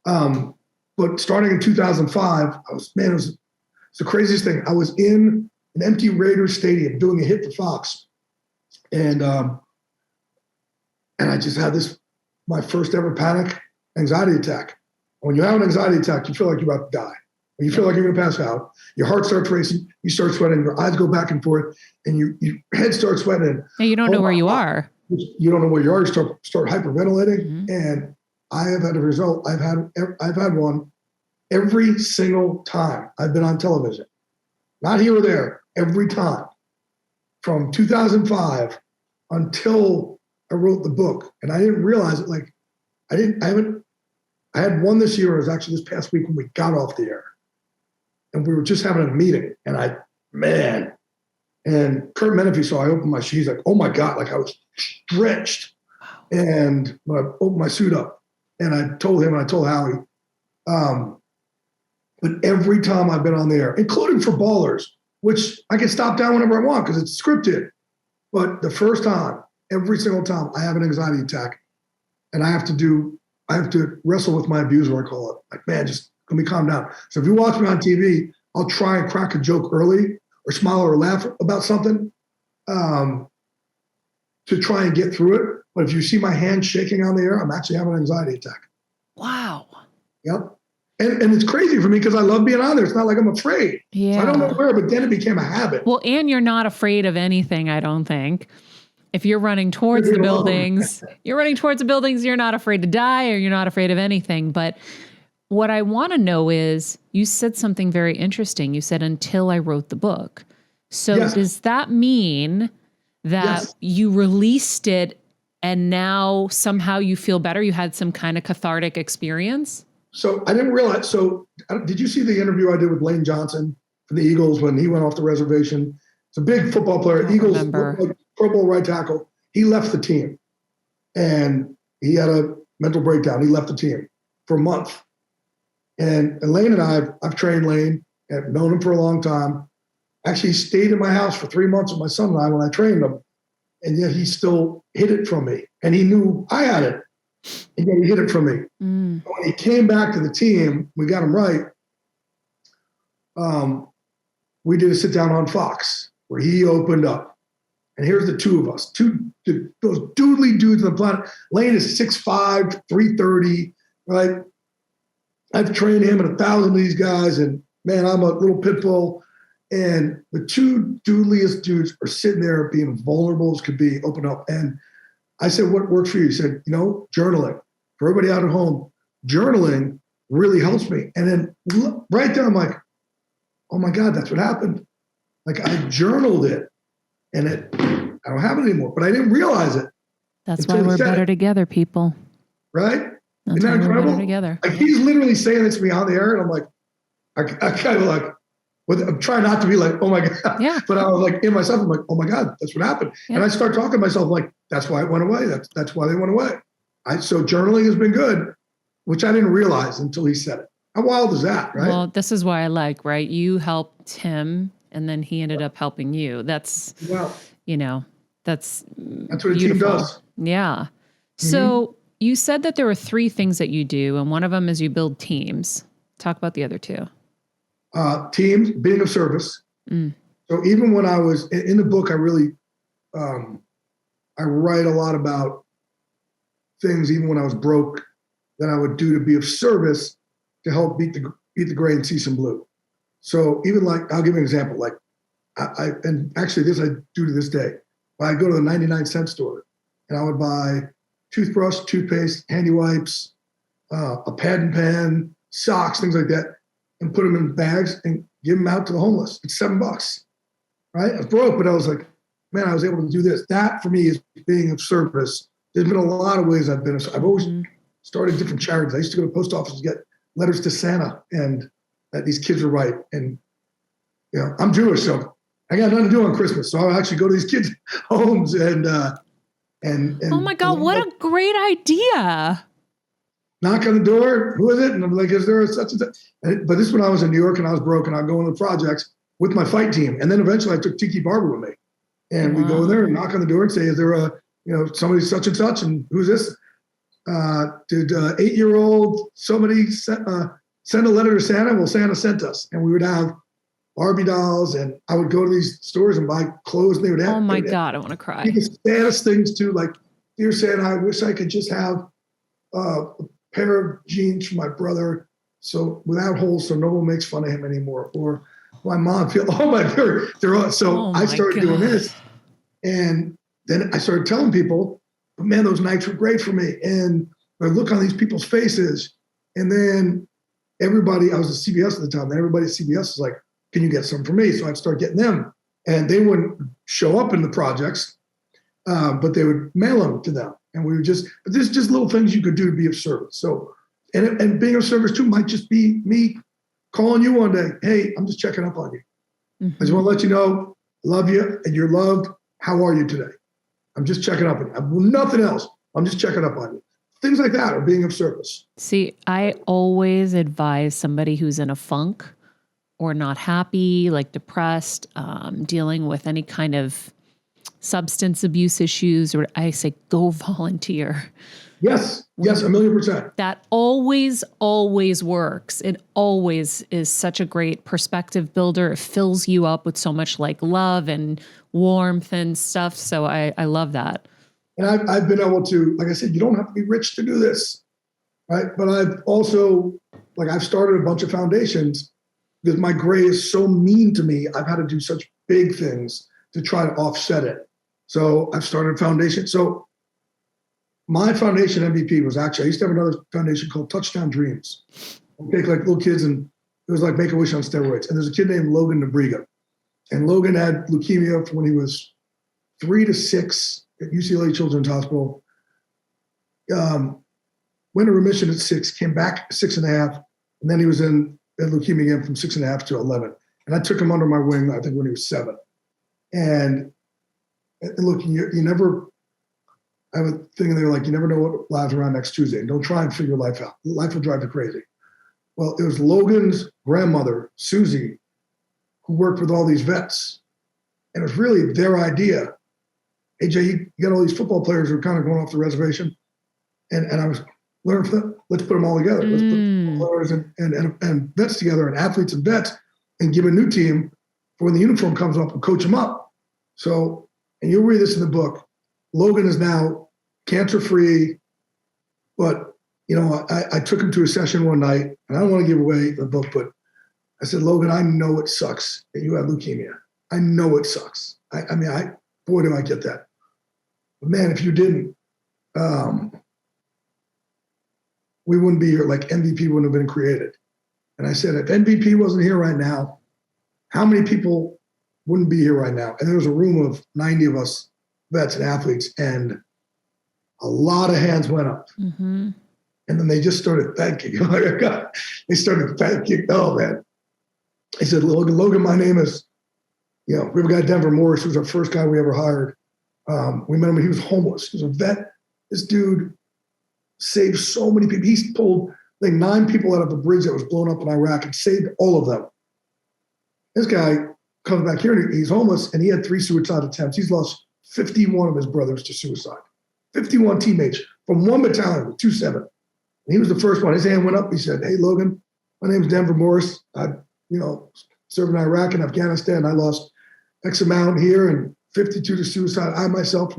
Speaker 2: But starting in 2005, it was the craziest thing. I was in an empty Raiders stadium doing a hit for Fox. And I just had my first ever panic anxiety attack. When you have an anxiety attack, you feel like you're about to die. When you feel like you're going to pass out, your heart starts racing, you start sweating, your eyes go back and forth, and your head starts sweating.
Speaker 1: And you don't know where you are.
Speaker 2: You don't know where you are. You start hyperventilating. And I have had a result. I've had one every single time I've been on television. Not here or there, every time. From 2005 until I wrote the book. And I didn't realize it. Like, I had one this year. It was actually this past week when we got off the air. And we were just having a meeting. And and Kurt Menefee saw I opened my shoes. He's like, oh my God, like I was stretched. And when I opened my suit up, and I told him and I told Howie, but every time I've been on the air, including for Ballers, which I can stop down whenever I want because it's scripted. But the first time, every single time, I have an anxiety attack, and I have to wrestle with my abuser, I call it. Like, man, just let me calm down. So if you watch me on TV, I'll try and crack a joke early or smile or laugh about something to try and get through it. But if you see my hand shaking on the air, I'm actually having an anxiety attack.
Speaker 1: Wow.
Speaker 2: Yep. And it's crazy for me because I love being on there. It's not like I'm afraid.
Speaker 1: Yeah.
Speaker 2: So I don't know where, but then it became a habit.
Speaker 1: Well, and you're not afraid of anything, I don't think. If you're running towards the buildings, you're not afraid to die or you're not afraid of anything. But what I want to know is, you said something very interesting. You said, until I wrote the book. So
Speaker 2: Yes.
Speaker 1: Does that mean that
Speaker 2: Yes.
Speaker 1: you released it and now somehow you feel better? You had some kind of cathartic experience?
Speaker 2: So I didn't realize. So did you see the interview I did with Lane Johnson for the Eagles when he went off the reservation? It's a big football player. Eagles, like Pro Bowl right tackle. He left the team, and he had a mental breakdown. He left the team for a month. And Lane and I've trained Lane and known him for a long time. Actually, he stayed in my house for 3 months with my son and I when I trained him, and yet he still hid it from me. And he knew I had it. And yet he hid it from me. When he came back to the team, we got him right. We did a sit down on Fox where he opened up. And here's the two of us, those doodly dudes on the planet. Lane is 6'5", 330, right? I've trained him and 1,000 of these guys, and man, I'm a little pit bull. And the two doodliest dudes are sitting there being vulnerable as could be, open up. And I said, what works for you? He said, journaling. For everybody out at home, journaling really helps me. And then right there, I'm like, oh my God, that's what happened. Like, I journaled it, and I don't have it anymore, but I didn't realize it.
Speaker 1: That's why we're better together, people.
Speaker 2: Right?
Speaker 1: That's
Speaker 2: Isn't that incredible?
Speaker 1: Better together.
Speaker 2: Like, he's literally saying this to me on the air, and I'm like, I kind of like, I'm trying not to be like, oh my God.
Speaker 1: Yeah.
Speaker 2: But I was like, in myself, I'm like, oh my God, that's what happened. Yeah. And I start talking to myself like, that's why it went away. That's why they went away. So journaling has been good, which I didn't realize until he said it. How wild is that, right?
Speaker 1: Well, this is why I like, right? You helped him, and then he ended up helping you. That's, that's
Speaker 2: what a
Speaker 1: beautiful.
Speaker 2: team does.
Speaker 1: Yeah. So you said that there were 3 things that you do, and one of them is you build teams. Talk about the other 2.
Speaker 2: Teams, being of service. So even when I was in the book, I really, I write a lot about things, even when I was broke, that I would do to be of service to help beat the gray and see some blue. So even like, I'll give you an example. Like and actually this I do to this day. I go to the 99-cent store and I would buy toothbrush, toothpaste, handy wipes, a pad and pen, socks, things like that, and put them in bags and give them out to the homeless. It's $7. right? I was broke, but I was like, man, I was able to do this. That for me is being of service. There's been a lot of ways I've always started different charities. I used to go to the post office to get letters to Santa and that these kids would write. And, you know, I'm Jewish, so I got nothing to do on Christmas. So I actually go to these kids' homes and
Speaker 1: oh my God, what a great idea.
Speaker 2: Knock on the door. Who is it? And I'm like, is there such and such? But this is when I was in New York and I was broke, and I'd go into the projects with my fight team. And then eventually I took Tiki Barber with me. And we go in there and knock on the door and say, is there somebody such and such? And who's this? Did 8-year-old somebody send a letter to Santa? Well, Santa sent us. And we would have Barbie dolls, and I would go to these stores and buy clothes, and they would have.
Speaker 1: Oh my God, I want to cry.
Speaker 2: The saddest things too, like, dear Santa, I wish I could just have a pair of jeans for my brother, so without holes, so no one makes fun of him anymore. Or my mom they're all, so I started doing this, and then I started telling people, but man, those nights were great for me. And I look on these people's faces, and then everybody, I was at CBS at the time, and everybody at CBS was like, can you get some for me? So I'd start getting them, and they wouldn't show up in the projects, but they would mail them to them. And we would but there's just little things you could do to be of service. So, and being of service too might just be me calling you one day. Hey, I'm just checking up on you. I just want to let you know, I love you and you're loved. How are you today? I'm just checking up on you. Nothing else. I'm just checking up on you. Things like that are being of service.
Speaker 1: See, I always advise somebody who's in a funk or not happy, like depressed, dealing with any kind of substance abuse issues, or I say, go volunteer.
Speaker 2: Yes, 1,000,000%.
Speaker 1: That always works. It always is such a great perspective builder. It fills you up with so much like love and warmth and stuff. So I love that.
Speaker 2: And I've been able to, like I said, you don't have to be rich to do this, right? But I've also, I've started a bunch of foundations because my gray is so mean to me. I've had to do such big things to try to offset it. So I've started a foundation. So my foundation MVP was actually, I used to have another foundation called Touchdown Dreams. We take like little kids, and it was like Make-A-Wish on steroids. And there's a kid named Logan Nebriga. And Logan had leukemia from when he was 3 to 6 at UCLA Children's Hospital. Went to remission at 6, came back 6.5, and then he was in leukemia again from 6.5 to 11. And I took him under my wing, I think, when he was 7. And look, you never, I have a thing there like, you never know what lies around next Tuesday. And don't try and figure life out. Life will drive you crazy. Well, it was Logan's grandmother, Susie, who worked with all these vets. And it was really their idea. Hey, Jay, you got all these football players who are kind of going off the reservation. And I was learning from them. Let's put them all together. Let's put players and vets together, and athletes and vets, and give a new team for when the uniform comes up and coach them up. So, and you'll read this in the book, Logan is now cancer-free, but, I took him to a session one night, and I don't want to give away the book, but I said, Logan, I know it sucks that you have leukemia. I know it sucks. Boy, do I get that. But man, if you didn't, we wouldn't be here. Like MVP wouldn't have been created. And I said, if MVP wasn't here right now, how many people wouldn't be here right now? And there was a room of 90 of us, vets and athletes, and a lot of hands went up. Mm-hmm. And then they just started thanking. Oh my God. They started thanking. Oh man. I said, Logan, my name is, we have a guy, Denver Morris, who was our first guy we ever hired. We met him when he was homeless. He was a vet. This dude saved so many people. He's pulled, 9 people out of a bridge that was blown up in Iraq and saved all of them. This guy comes back here and he's homeless, and he had 3 suicide attempts. He's lost 51 of his brothers to suicide. 51 teammates from one battalion with 2-7. And he was the first one. His hand went up. He said, hey, Logan, my name's Denver Morris. I, served in Iraq and Afghanistan. I lost X amount here and 52 to suicide. I myself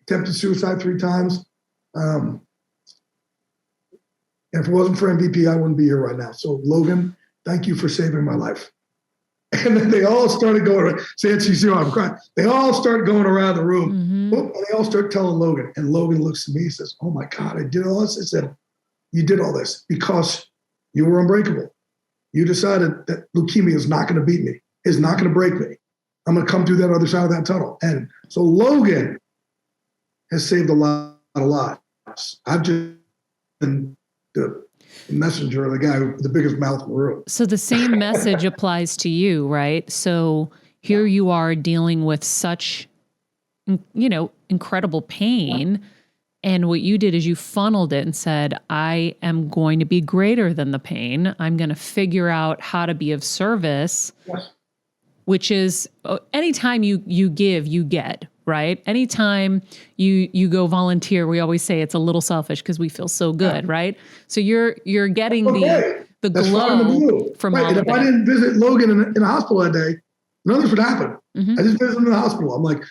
Speaker 2: attempted suicide 3 times. And if it wasn't for MVP, I wouldn't be here right now. So Logan, thank you for saving my life. And then they all started going, Sancy, I'm crying. They all started going around the room. Mm-hmm. And they all start telling Logan. And Logan looks at me and says, oh my God, I did all this. I said, you did all this because you were unbreakable. You decided that leukemia is not going to beat me, is not going to break me. I'm going to come through that other side of that tunnel. And so Logan has saved a lot of lives. I've just been the messenger, the guy with the biggest mouth in the room.
Speaker 1: So the same message applies to you, right? So here you are dealing with such, incredible pain. And what you did is you funneled it and said, I am going to be greater than the pain. I'm going to figure out how to be of service,
Speaker 2: Yes.
Speaker 1: which is anytime you give, you get, right? Anytime you go volunteer, we always say it's a little selfish because we feel so good, right? So you're getting the
Speaker 2: That's
Speaker 1: glow from all
Speaker 2: And
Speaker 1: of
Speaker 2: if I
Speaker 1: it.
Speaker 2: didn't visit Logan in a hospital that day, none of this would happen.
Speaker 1: Mhm.
Speaker 2: I just visited him in the hospital. I'm like,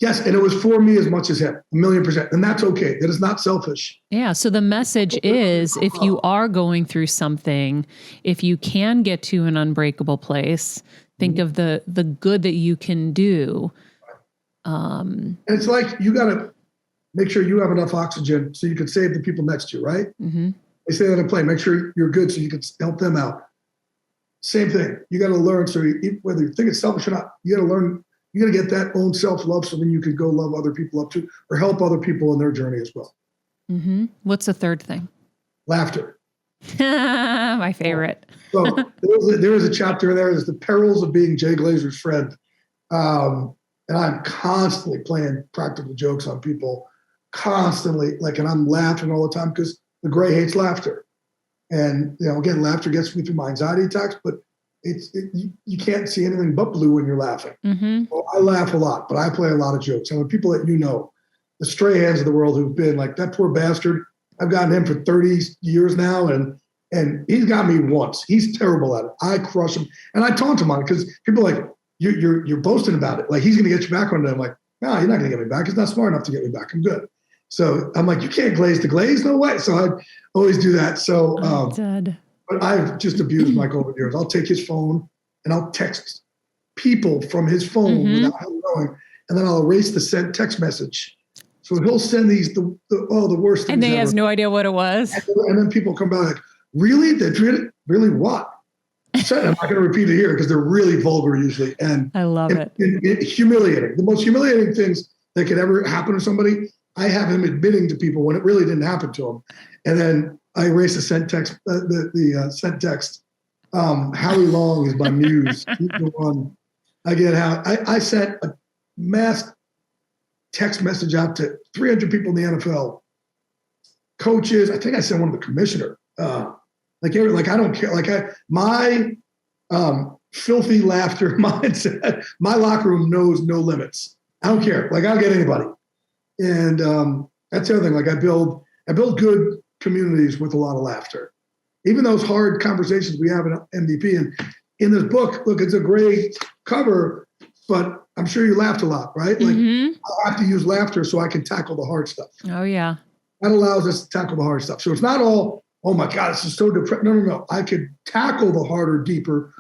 Speaker 2: yes, and it was for me as much as him, 1,000,000%. And that's okay. That is not selfish.
Speaker 1: Yeah. So the message is if you are going through something, if you can get to an unbreakable place, think of the good that you can do.
Speaker 2: And it's like you got to make sure you have enough oxygen so you can save the people next to you, right?
Speaker 1: Mm-hmm.
Speaker 2: They say that in play. Make sure you're good so you can help them out. Same thing. You got to learn. So whether you think it's selfish or not, you got to learn. You got to get that own self-love so then you can go love other people up too, or help other people in their journey as well.
Speaker 1: Mm-hmm. What's the third thing?
Speaker 2: Laughter.
Speaker 1: My favorite.
Speaker 2: So there is a chapter in there. There's the perils of being Jay Glazer's friend. And I'm constantly playing practical jokes on people, constantly, and I'm laughing all the time because the gray hates laughter. And, again, laughter gets me through my anxiety attacks, but you can't see anything but blue when you're laughing.
Speaker 1: Mm-hmm.
Speaker 2: Well, I laugh a lot, but I play a lot of jokes. And when people that the Strahans of the world who've been like, that poor bastard, I've gotten him for 30 years now, and he's got me once. He's terrible at it. I crush him. And I taunt him on it because people are like, you're boasting about it. Like, he's going to get you back one day. I'm like, no, you're not going to get me back. He's not smart enough to get me back. I'm good. So I'm like, you can't glaze the glaze? No way. So I always do that. So, but I've just abused Michael over the years. I'll take his phone and I'll text people from his phone without him knowing, and then I'll erase the sent text message. So he'll send these the worst things
Speaker 1: And they
Speaker 2: ever.
Speaker 1: has no idea what it was.
Speaker 2: And then people come back like, really? They did it? Really what? So I'm not going to repeat it here because they're really vulgar usually. And
Speaker 1: I love it.
Speaker 2: Humiliating. The most humiliating things that could ever happen to somebody, I have him admitting to people when it really didn't happen to him. And then I erase the sent text, sent text. Howie Long is my muse. He's the one. I sent a mass text message out to 300 people in the NFL, coaches. I think I sent one to the commissioner. I don't care. My filthy laughter mindset, my locker room knows no limits. I don't care. I'll get anybody. And that's the other thing. I build good communities with a lot of laughter. Even those hard conversations we have in MVP. And in this book, look, it's a gray cover, but I'm sure you laughed a lot, right? I have to use laughter so I can tackle the hard stuff.
Speaker 1: Oh, yeah.
Speaker 2: That allows us to tackle the hard stuff. So it's not all, oh my God, this is so depressing. No. I could tackle the harder, deeper,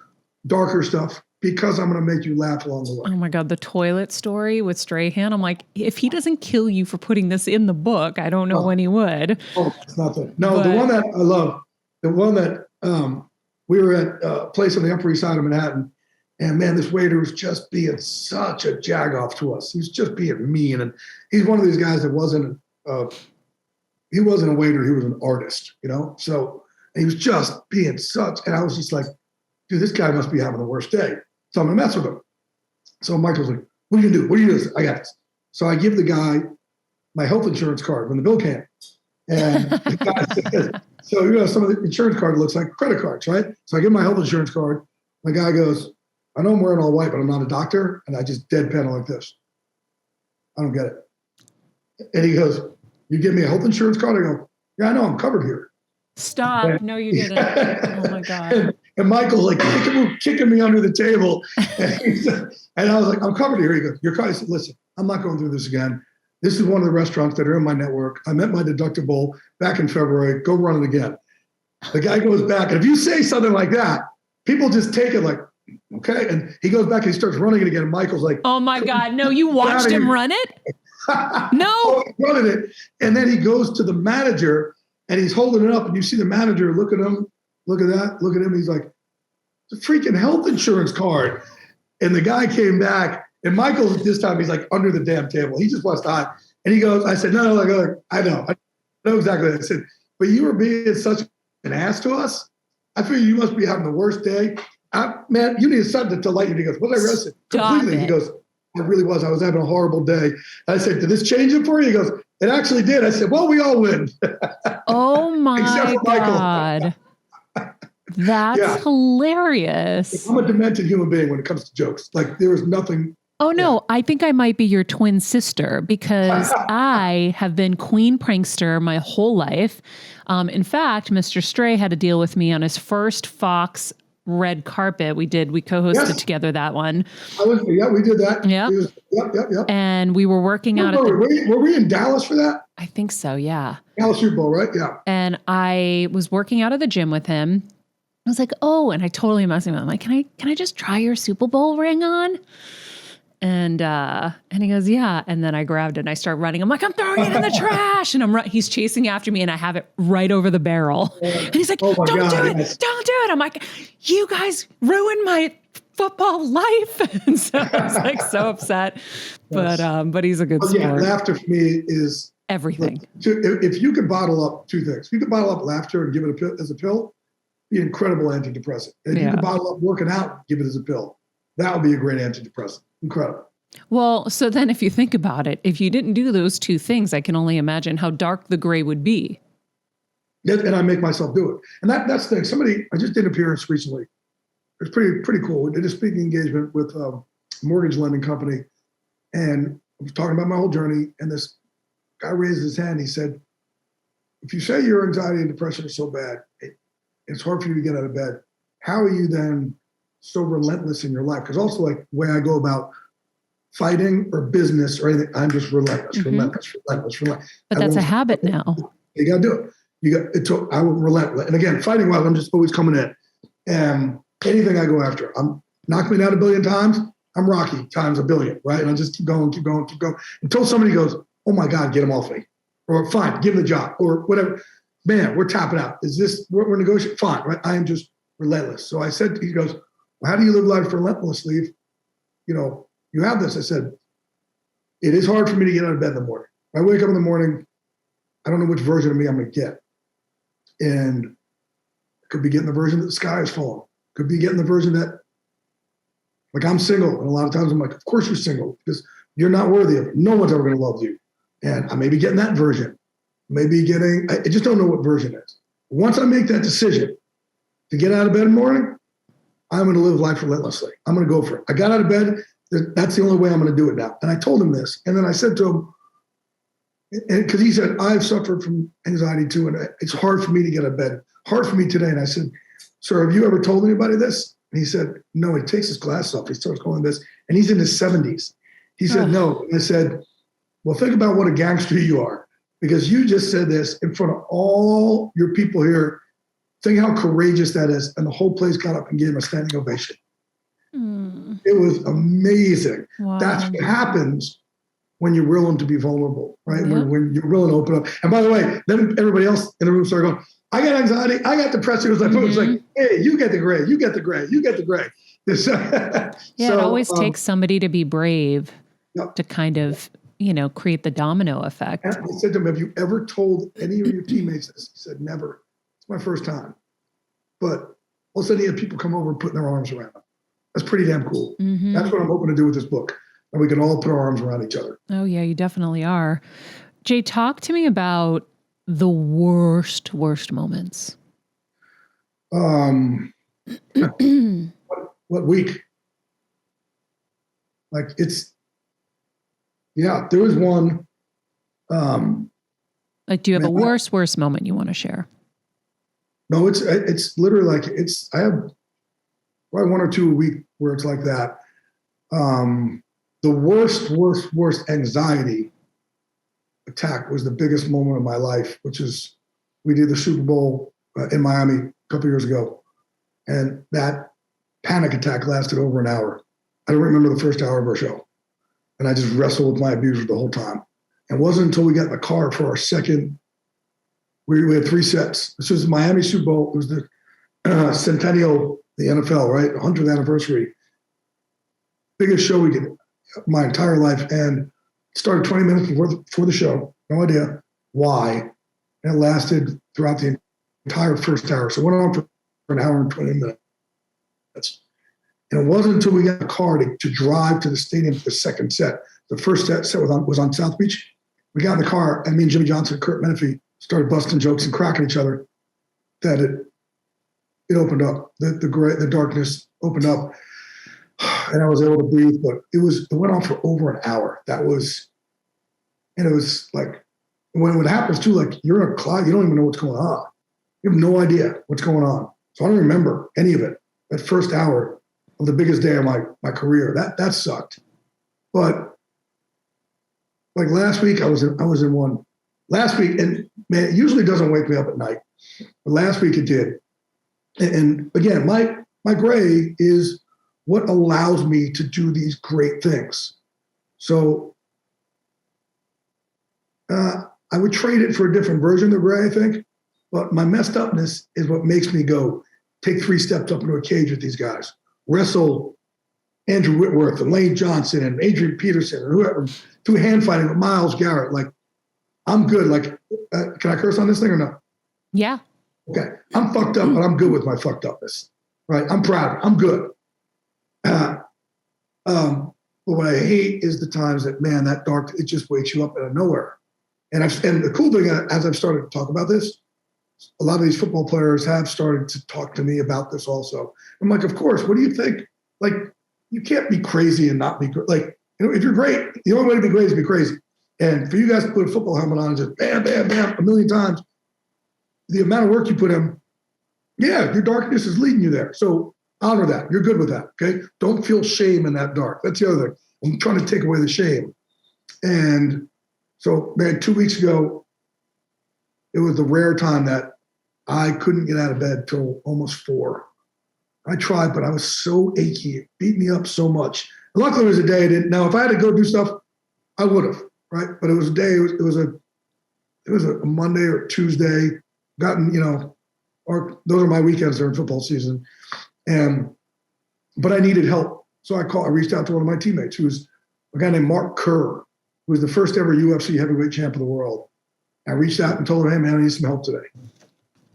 Speaker 2: darker stuff because I'm going to make you laugh along the way.
Speaker 1: Oh my God, the toilet story with Strahan. I'm like, if he doesn't kill you for putting this in the book, I don't know when he would.
Speaker 2: Oh, it's nothing. No, the one that I love, the one that we were at a place on the Upper East Side of Manhattan, and man, this waiter was just being such a jagoff to us. He was just being mean, and he's one of these guys that wasn't a waiter, he was an artist, So he was just being such, and I was just like, dude, this guy must be having the worst day. So I'm gonna mess with him. So Michael's like, what are you gonna do? What do you do? I got this. So I give the guy my health insurance card when the bill came. And the guy says, so some of the insurance card looks like credit cards, right? So I give my health insurance card. My guy goes, I know I'm wearing all white, but I'm not a doctor. And I just deadpan like this. I don't get it. And he goes, you give me a health insurance card? I go, yeah, I know, I'm covered here.
Speaker 1: Stop. No, you didn't. Oh my God.
Speaker 2: And Michael's like kicking me under the table. And I was like, I'm covered here. He goes, you're covered. I said, listen, I'm not going through this again. This is one of the restaurants that are in my network. I met my deductible back in February. Go run it again. The guy goes back. And if you say something like that, people just take it like, okay. And he goes back and he starts running it again. And Michael's like,
Speaker 1: oh my God. No, you watched him run it? No.
Speaker 2: Oh, he's running it. And then he goes to the manager and he's holding it up. And you see the manager look at him, look at that, look at him. He's like, it's a freaking health insurance card. And the guy came back, and Michael at this time, he's like under the damn table. He just wants to hide. And he goes, I said, no, I know exactly what I said. But you were being such an ass to us. I figure you must be having the worst day. Man, you need something to light you. And he goes, what did I arrested? Completely. He goes, it really was. I was having a horrible day. I said, did this change it for you? He goes, it actually did. I said, well, we all win.
Speaker 1: Oh my God. That's hilarious.
Speaker 2: I'm a demented human being when it comes to jokes. Like there was nothing.
Speaker 1: Oh no, I think I might be your twin sister because I have been Queen Prankster my whole life. In fact, Mr. Stray had to deal with me on his first Fox red carpet. We co-hosted together that one.
Speaker 2: We did that.
Speaker 1: Yeah.
Speaker 2: Yep.
Speaker 1: And we were working out.
Speaker 2: Were we in Dallas for that?
Speaker 1: I think so. Yeah.
Speaker 2: Dallas Super Bowl, right? Yeah.
Speaker 1: And I was working out at the gym with him. I was like, oh, and I totally messed him up. I'm like, can I just try your Super Bowl ring on? And he goes, yeah. And then I grabbed it and I start running. I'm like, I'm throwing it in the trash. And he's chasing after me and I have it right over the barrel. And he's like, don't do it. Don't do it. I'm like, you guys ruined my football life. And so I was like so upset, but he's a good sport.
Speaker 2: Yeah, laughter for me is
Speaker 1: everything.
Speaker 2: If you could bottle up two things, you could bottle up laughter and give it as a pill, be an incredible antidepressant. And you could bottle up working out, give it as a pill. That would be a great antidepressant. Incredible.
Speaker 1: Well, so then if you think about it, if you didn't do those two things, I can only imagine how dark the gray would be.
Speaker 2: And I make myself do it. And that's the thing. I just did an appearance recently. It was pretty cool. We did a speaking engagement with a mortgage lending company. And I was talking about my whole journey. And this guy raised his hand. He said, if you say your anxiety and depression are so bad, it's hard for you to get out of bed. How are you then so relentless in your life? Because also like the way I go about fighting or business or anything, I'm just relentless.
Speaker 1: But that's a habit now.
Speaker 2: You got to do it. I will relentless. And again, fighting wise, I'm just always coming in. And anything I go after, I'm knock me down a billion times. I'm Rocky times a billion, right? And I just keep going until somebody goes, oh my God, get him off me. Or fine, give him the job or whatever. Man, we're tapping out. Is this, we're negotiating? Fine, right? I am just relentless. So I said, he goes, well, how do you live life relentlessly? You have this. I said, it is hard for me to get out of bed in the morning. I wake up in the morning, I don't know which version of me I'm going to get. And I could be getting the version that the sky is falling. Could be getting the version that, like, I'm single. And a lot of times I'm like, of course you're single because you're not worthy of it. No one's ever going to love you. And I may be getting that version. I just don't know what version it is. Once I make that decision to get out of bed in the morning, I'm going to live life relentlessly. I'm going to go for it. I got out of bed. That's the only way I'm going to do it now. And I told him this. And then I said to him, and because he said, I've suffered from anxiety too. And it's hard for me to get out of bed. Hard for me today. And I said, sir, have you ever told anybody this? And he said, no. He takes his glasses off. He starts going this. And he's in his 70s. He said, no. And I said, well, think about what a gangster you are. Because you just said this in front of all your people here. Think how courageous that is. And the whole place got up and gave him a standing ovation. It was amazing. Wow. That's what happens when you're willing to be vulnerable, right? Yeah. When you're willing to open up. And by the way, then everybody else in the room started going, I got anxiety, I got depression. It was like, hey, you get the gray, you get the gray, you get the gray.
Speaker 1: It always takes somebody to be brave to kind of, create the domino effect.
Speaker 2: And I said to him, have you ever told any of your teammates this? He said, never. It's my first time. But all of a sudden he had people come over and putting their arms around him. That's pretty damn cool. Mm-hmm. That's what I'm hoping to do with this book. And we can all put our arms around each other.
Speaker 1: Oh yeah, you definitely are. Jay, talk to me about the worst moments.
Speaker 2: What week? Like there was one.
Speaker 1: Like, do you have a worst moment you want to share?
Speaker 2: No, it's literally like I have probably one or two a week where it's like that. The worst anxiety attack was the biggest moment of my life, which is we did the Super Bowl in Miami a couple years ago. And that panic attack lasted over an hour. I don't remember the first hour of our show. And I just wrestled with my abuser the whole time. And it wasn't until we got in the car for our second, we had 3 sets. This was the Miami Super Bowl. It was the centennial, the NFL, right? 100th anniversary. biggest show we did my entire life, and started 20 minutes before the show. No idea why. And it lasted throughout the entire first hour. So it went on for an hour and 20 minutes. And it wasn't until we got a car to drive to the stadium for the second set. The first set was on South Beach. We got in the car, and me and Jimmy Johnson and Kurt Menefee started busting jokes and cracking each other, that it opened up. The darkness opened up, and I was able to breathe. But it went on for over an hour. And it was like, when it happens too, like, you're in a cloud, you don't even know what's going on. You have no idea what's going on. So I don't remember any of it. That first hour of the biggest day of my career, that sucked. But like last week, I was in one. Last week, and man, it usually doesn't wake me up at night, but last week it did. And again, my gray is what allows me to do these great things. So I would trade it for a different version of the gray, I think. But my messed upness is what makes me go take 3 steps up into a cage with these guys, wrestle Andrew Whitworth and Lane Johnson and Adrian Peterson and whoever, do hand fighting with Myles Garrett. Like, I'm good. Like, can I curse on this thing or no?
Speaker 1: Yeah.
Speaker 2: Okay. I'm fucked up, but I'm good with my fucked upness. Right? I'm proud. I'm good. But what I hate is the times that, man, that dark, it just wakes you up out of nowhere. And the cool thing, as I've started to talk about this, a lot of these football players have started to talk to me about this also. I'm like, of course, what do you think? Like, you can't be crazy and not be like, if you're great, the only way to be great is to be crazy. And for you guys to put a football helmet on and just bam, bam, bam, a million times, the amount of work you put in, yeah, your darkness is leading you there. So honor that. You're good with that, okay? Don't feel shame in that dark. That's the other thing. I'm trying to take away the shame. And so, man, 2 weeks ago, it was the rare time that I couldn't get out of bed till almost 4. I tried, but I was so achy. It beat me up so much. And luckily, it was a day I didn't. Now, if I had to go do stuff, I would have, right? But it was a day. It was a Monday or Tuesday. Or those are my weekends during football season. But I needed help, so I reached out to one of my teammates, who's a guy named Mark Kerr, who was the first ever UFC heavyweight champ of the world. I reached out and told him, hey, man, I need some help today.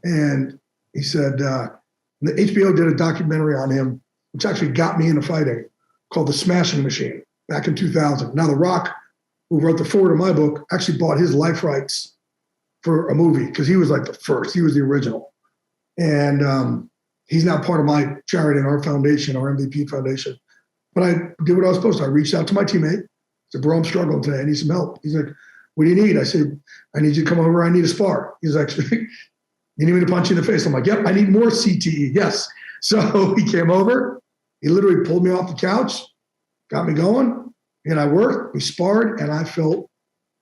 Speaker 2: And he said, the HBO did a documentary on him, which actually got me into fighting, called The Smashing Machine, back in 2000. Now, The Rock, who wrote the foreword of my book, actually bought his life rights for a movie, because he was like the first. He was the original. And he's now part of my charity and our foundation, our MVP Foundation. But I did what I was supposed to. I reached out to my teammate. I said, bro, I'm struggling today. I need some help. He's like, what do you need? I said, I need you to come over. I need a spar. He's like, you need me to punch you in the face? I'm like, yep, I need more CTE. Yes. So he came over. He literally pulled me off the couch, got me going, and I worked. We sparred, and I felt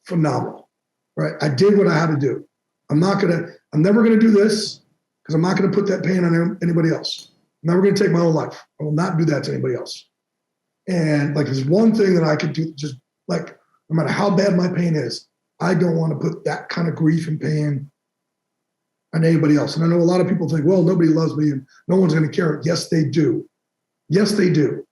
Speaker 2: phenomenal. Right? I did what I had to do. I'm never going to do this, because I'm not going to put that pain on anybody else. I'm never going to take my own life. I will not do that to anybody else. And like, there's one thing that I could do, just like, no matter how bad my pain is, I don't want to put that kind of grief and pain on anybody else. And I know a lot of people think, well, nobody loves me and no one's going to care. Yes, they do. Yes, they do.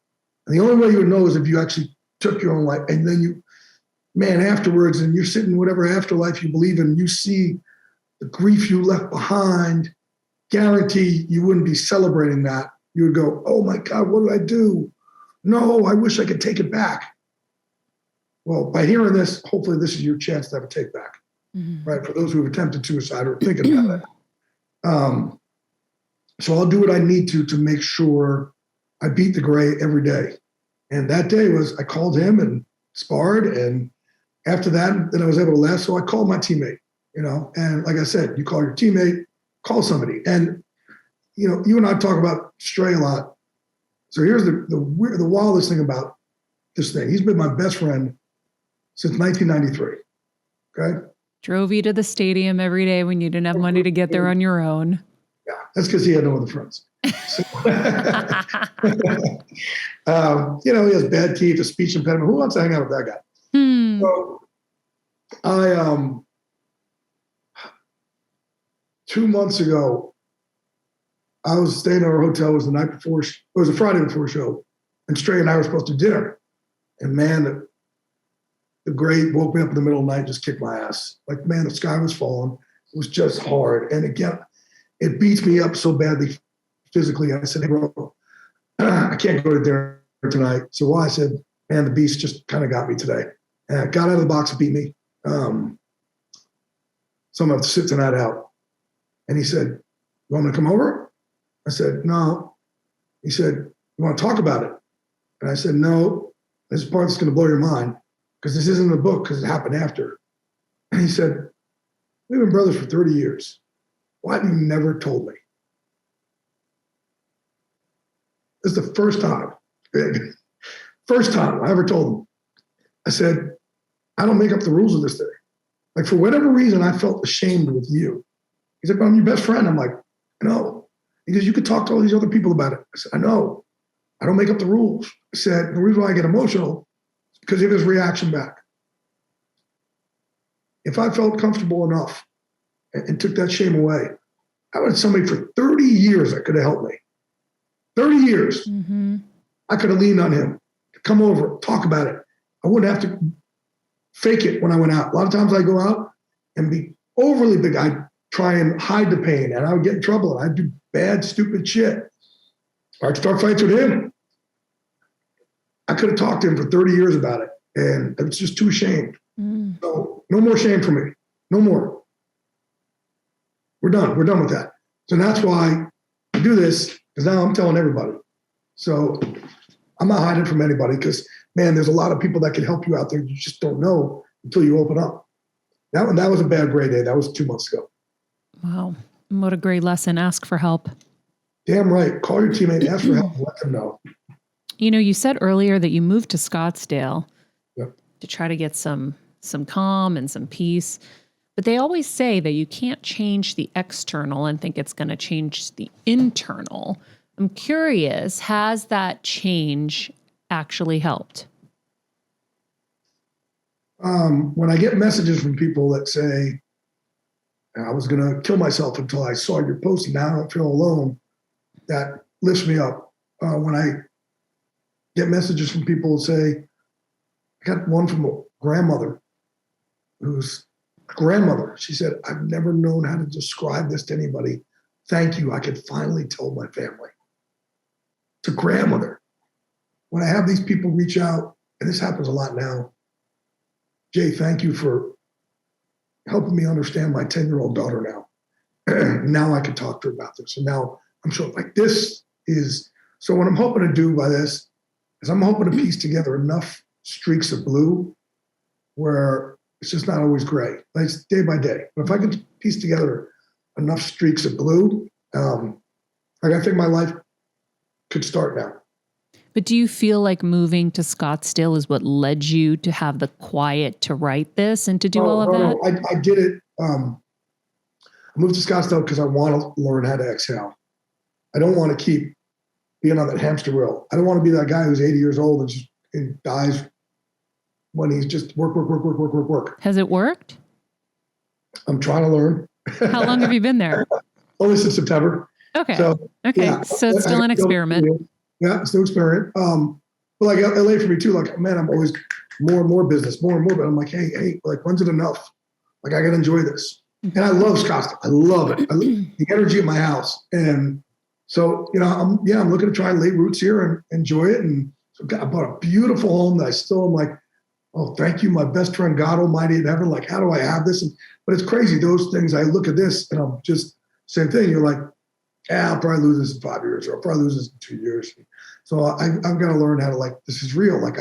Speaker 2: And the only way you would know is if you actually took your own life, and then afterwards, and you're sitting in whatever afterlife you believe in, you see the grief you left behind, guarantee you wouldn't be celebrating that. You would go, oh my God, what did I do? No, I wish I could take it back. Well, by hearing this, hopefully this is your chance to have a take back, right? For those who have attempted suicide or thinking about it. So I'll do what I need to make sure I beat the gray every day. And that day was, I called him and sparred. And after that, then I was able to laugh. So I called my teammate, and like I said, you call your teammate, call somebody. And, you and I talk about Stray a lot. So here's the wildest thing about this thing. He's been my best friend since 1993. Okay.
Speaker 1: Drove you to the stadium every day when you didn't have money to get there on your own.
Speaker 2: Yeah, that's because he had no other friends. So, he has bad teeth, a speech impediment. Who wants to hang out with that guy? So I 2 months ago, I was staying at our hotel. It was the night before. It was a Friday before show, and Stray and I were supposed to do dinner. And man, the great woke me up in the middle of the night, just kicked my ass. Like, man, the sky was falling. It was just hard. And again, it beats me up so badly physically. I said, hey, bro, I can't go to dinner tonight. So why? I said, man, the beast just kind of got me today. And I got out of the box and beat me. So I'm going to have to sit tonight out. And he said, you want me to come over? I said, no. He said, you want to talk about it? And I said, no, this part that's going to blow your mind because this isn't in the book because it happened after. And he said, we've been brothers for 30 years. Why have you never told me? This is the first time I ever told him. I said, I don't make up the rules of this thing. Like, for whatever reason, I felt ashamed with you. He's like, but I'm your best friend. I'm like, I know. He goes, you could talk to all these other people about it. I said, I know. I don't make up the rules. I said, the reason why I get emotional is because of his reaction back. If I felt comfortable enough and took that shame away, I would have somebody for 30 years that could have helped me. 30 years. Mm-hmm. I could have leaned on him to come over, talk about it. I wouldn't have to fake it when I went out. A lot of times I go out and be overly big. I'd try and hide the pain and I would get in trouble and I'd do bad, stupid shit. I'd start fights with him. I could have talked to him for 30 years about it and I was just too ashamed. So no more shame for me. No more. We're done. We're done with that. So that's why I do this, because now I'm telling everybody. So I'm not hiding from anybody because, man, there's a lot of people that can help you out there. You just don't know until you open up. That was a bad gray day. That was 2 months ago.
Speaker 1: Wow. What a great lesson. Ask for help.
Speaker 2: Damn right. Call your teammate, ask for help, let them know.
Speaker 1: You know, you said earlier that you moved to Scottsdale
Speaker 2: Yep.
Speaker 1: to try to get some calm and some peace. But they always say that you can't change the external and think it's going to change the internal. I'm curious, has that change actually helped?
Speaker 2: When I get messages from people that say, I was going to kill myself until I saw your post and now I don't feel alone, that lifts me up. When I get messages from people that say, I got one from a grandmother whose grandmother, she said, I've never known how to describe this to anybody. Thank you. I could finally tell my family. To grandmother. When I have these people reach out, and this happens a lot now, Jay, thank you for helping me understand my 10-year-old daughter now. Now I can talk to her about this. And now I'm sure like this is, so what I'm hoping to do by this is I'm hoping to piece together enough streaks of blue where it's just not always gray. Like it's day by day. But if I can piece together enough streaks of blue, like I think my life could start now.
Speaker 1: But do you feel like moving to Scottsdale is what led you to have the quiet to write this and to do all of that?
Speaker 2: No. I did it. I moved to Scottsdale because I want to learn how to exhale. I don't want to keep being on that hamster wheel. I don't want to be that guy who's 80 years old and dies when he's just work.
Speaker 1: Has it worked?
Speaker 2: I'm trying to learn.
Speaker 1: How long have you been there?
Speaker 2: Only since September.
Speaker 1: Okay.
Speaker 2: So,
Speaker 1: okay.
Speaker 2: Yeah,
Speaker 1: so it's still an experiment.
Speaker 2: Yeah, it's still an experiment. But like LA for me too, like, man, I'm always more and more business, more and more. But I'm like, hey, like, when's it enough? Like, I got to enjoy this. And I love Scottsdale. I love it. The energy at my house. And so, you know, I'm looking to try and lay roots here and enjoy it. And so I bought a beautiful home that I still am like, oh, thank you, my best friend, God Almighty in heaven. Like, how do I have this? But it's crazy. Those things, I look at this and I'm just, same thing. You're like, yeah, I'll probably lose this in 5 years, or I'll probably lose this in 2 years. So I've got to learn how to, like, this is real. Like,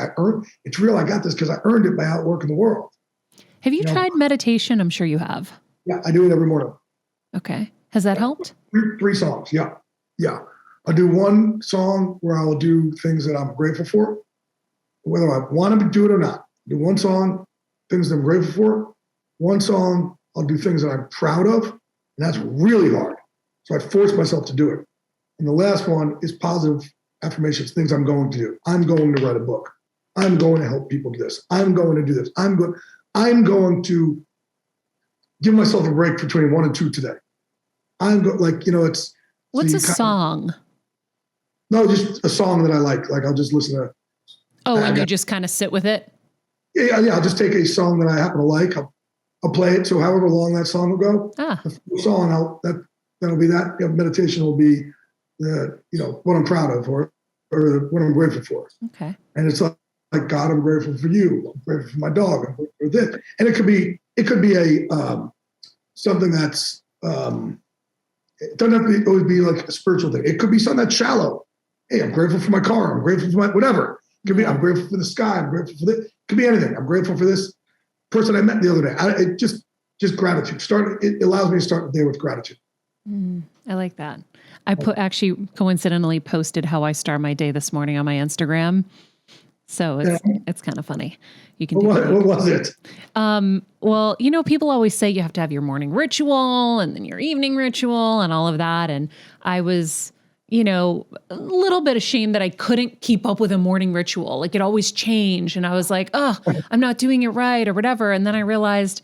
Speaker 2: it's real. I got this because I earned it by outworking the world.
Speaker 1: Have you tried meditation? I'm sure you have.
Speaker 2: Yeah, I do it every morning.
Speaker 1: Okay. Has that helped?
Speaker 2: Three songs. Yeah. I'll do one song where I'll do things that I'm grateful for, whether I want to do it or not. Do one song, things that I'm grateful for. One song, I'll do things that I'm proud of. And that's really hard. So I force myself to do it. And the last one is positive affirmations, things I'm going to do. I'm going to write a book. I'm going to help people do this. I'm going to do this. I'm going to give myself a break between 1 and 2 today. What's
Speaker 1: a song?
Speaker 2: No, just a song that I like. Like I'll just listen to.
Speaker 1: And you just kind of sit with it?
Speaker 2: Yeah. I'll just take a song that I happen to like. I'll play it. So however long that song will go, the song, that'll be that. Meditation will be what I'm proud of or what I'm grateful for.
Speaker 1: Okay.
Speaker 2: And it's like God, I'm grateful for you. I'm grateful for my dog. I'm grateful for this. And it could be a something that's it doesn't have to always be like a spiritual thing. It could be something that's shallow. Hey, I'm grateful for my car. I'm grateful for my whatever. It could be I'm grateful for the sky. I'm grateful for this. It could be anything. I'm grateful for this person I met the other day. It just gratitude. It allows me to start the day with gratitude.
Speaker 1: I like that. I actually coincidentally posted how I start my day this morning on my Instagram. So it's kind of funny. You can.
Speaker 2: What was it?
Speaker 1: Well, people always say you have to have your morning ritual and then your evening ritual and all of that. And I was, a little bit ashamed that I couldn't keep up with a morning ritual. Like it always changed. And I was like, oh, I'm not doing it right or whatever. And then I realized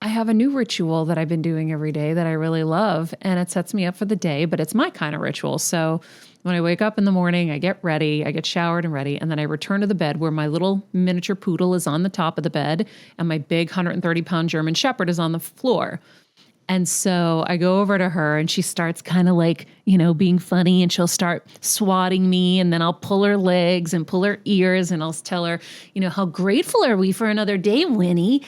Speaker 1: I have a new ritual that I've been doing every day that I really love, and it sets me up for the day, but it's my kind of ritual. So when I wake up in the morning, I get ready, I get showered and ready, and then I return to the bed where my little miniature poodle is on the top of the bed and my big 130-pound German Shepherd is on the floor. And so I go over to her and she starts kind of like, being funny, and she'll start swatting me, and then I'll pull her legs and pull her ears and I'll tell her, how grateful are we for another day, Winnie?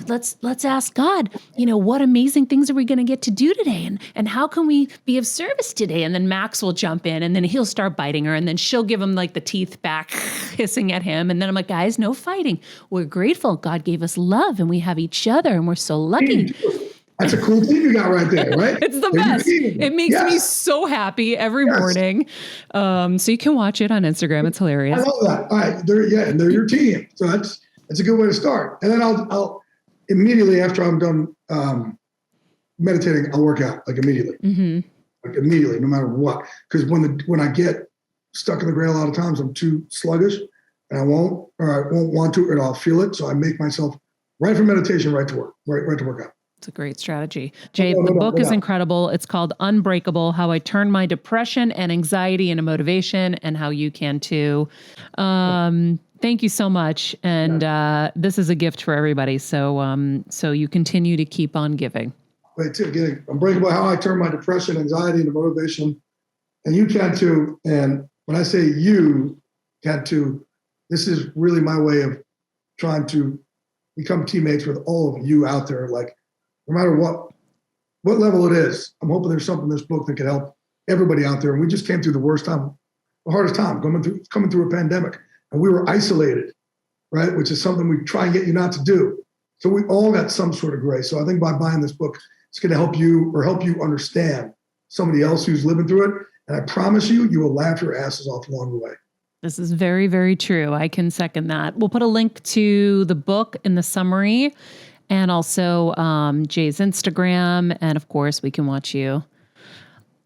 Speaker 1: Let's ask God, what amazing things are we going to get to do today? And how can we be of service today? And then Max will jump in and then he'll start biting her and then she'll give him like the teeth back, hissing at him. And then I'm like, guys, no fighting. We're grateful. God gave us love and we have each other and we're so lucky.
Speaker 2: That's a cool team you got right there, right?
Speaker 1: It's the best. It makes me so happy every morning. So you can watch it on Instagram. It's hilarious.
Speaker 2: I love that. All right. They're your team. So that's a good way to start. And then I'll immediately after I'm done meditating, I'll work out like immediately. Like immediately, no matter what. Because when I get stuck in the gray, a lot of times I'm too sluggish and I won't want to, and I'll feel it. So I make myself right from meditation, right to work, right to work out.
Speaker 1: It's a great strategy. Jay, the book is incredible. It's called Unbreakable, How I Turned My Depression and Anxiety into Motivation, and how you can too. Thank you so much. And this is a gift for everybody. So you continue to keep on giving.
Speaker 2: Wait, too, Unbreakable, How I Turned My Depression, Anxiety into Motivation. And you can too. And when I say you can too, this is really my way of trying to become teammates with all of you out there. Like, no matter what level it is, I'm hoping there's something in this book that can help everybody out there. And we just came through the hardest time, coming through a pandemic. And we were isolated, right? Which is something we try and get you not to do. So we all got some sort of grace. So I think by buying this book, it's going to help you understand somebody else who's living through it. And I promise you will laugh your asses off along the way.
Speaker 1: This is very, very true. I can second that. We'll put a link to the book in the summary, and also Jay's Instagram. And of course, we can watch you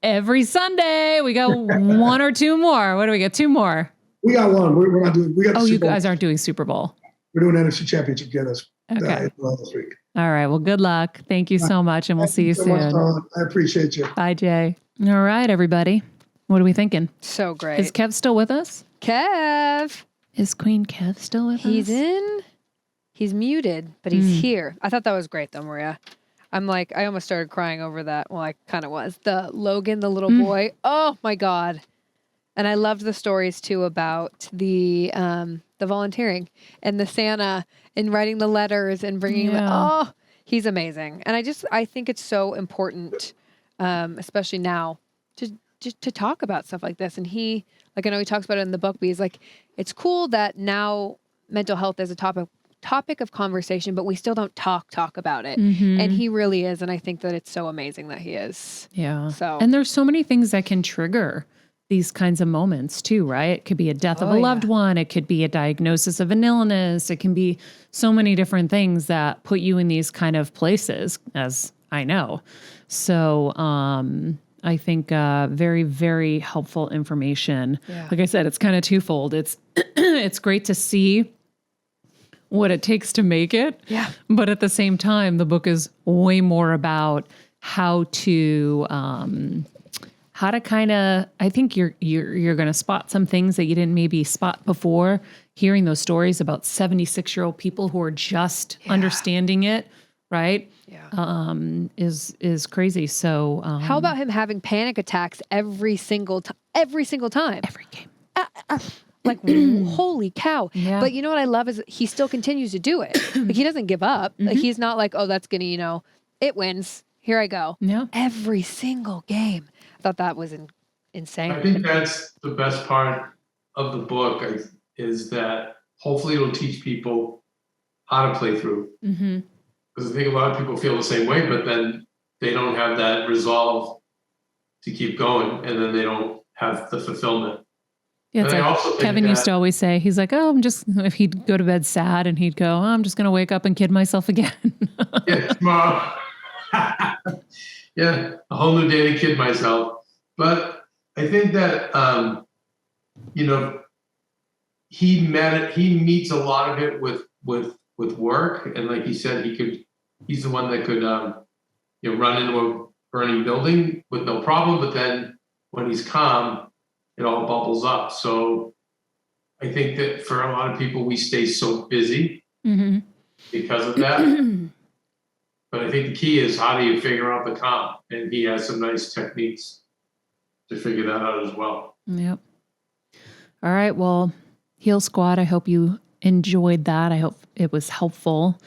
Speaker 1: every Sunday. We got one or two more. What do we get? Two more.
Speaker 2: We got one. We're not doing. We got.
Speaker 1: Oh, you guys aren't doing Super Bowl.
Speaker 2: We're doing NFC Championship again this week.
Speaker 1: All right. Well, good luck. Thank you so much, and we'll see you soon.
Speaker 2: I appreciate you.
Speaker 1: Bye, Jay. All right, everybody. What are we thinking?
Speaker 3: So great.
Speaker 1: Is Kev still with us?
Speaker 3: Kev.
Speaker 1: Is Queen Kev still with us?
Speaker 3: He's in. He's muted, but he's here. I thought that was great, though, Maria. I'm like, I almost started crying over that. Well, I kind of was. The Logan, the little boy. Oh my God. And I loved the stories too about the volunteering and the Santa and writing the letters and bringing he's amazing. And I think it's so important, especially now, to talk about stuff like this. And he, like, I know he talks about it in the book, but he's like, it's cool that now mental health is a topic of conversation, but we still don't talk about it. And he really is. And I think that it's so amazing that he is.
Speaker 1: Yeah. And there's so many things that can trigger these kinds of moments too, right? It could be a death of a loved one. It could be a diagnosis of an illness. It can be so many different things that put you in these kind of places, as I know. So, I think very, very helpful information. Yeah. Like I said, it's kind of twofold. It's it's great to see what it takes to make it. Yeah. But at the same time, the book is way more about how to how to kind of, I think you're going to spot some things that you didn't maybe spot before. Hearing those stories about 76-year-old people who are just understanding it, right?
Speaker 3: Yeah.
Speaker 1: Is crazy. So
Speaker 3: how about him having panic attacks every single time? Every
Speaker 1: game.
Speaker 3: Like, holy cow.
Speaker 1: Yeah.
Speaker 3: But you know what I love is he still continues to do it. Like, he doesn't give up. Like, he's not like, oh, that's going to, it wins. Here I go.
Speaker 1: Yeah.
Speaker 3: Every single game. I thought that was insane.
Speaker 4: I think that's the best part of the book is that hopefully it'll teach people how to play through. Because I think a lot of people feel the same way, but then they don't have that resolve to keep going, and then they don't have the fulfillment.
Speaker 1: Yeah, it's like Kevin used to always say, he's like, oh, if he'd go to bed sad and he'd go, oh, I'm just going to wake up and kid myself again.
Speaker 4: Yeah, tomorrow. Yeah, a whole new day to kid myself. But I think that, he meets a lot of it with work. And like he said, he's the one that could, run into a burning building with no problem. But then when he's calm, it all bubbles up. So I think that for a lot of people, we stay so busy because of that. But I think the key is, how do you figure out the calm? And he has some nice techniques to figure that out as well.
Speaker 1: Yep. All right. Well, Heal Squad, I hope you enjoyed that. I hope it was helpful.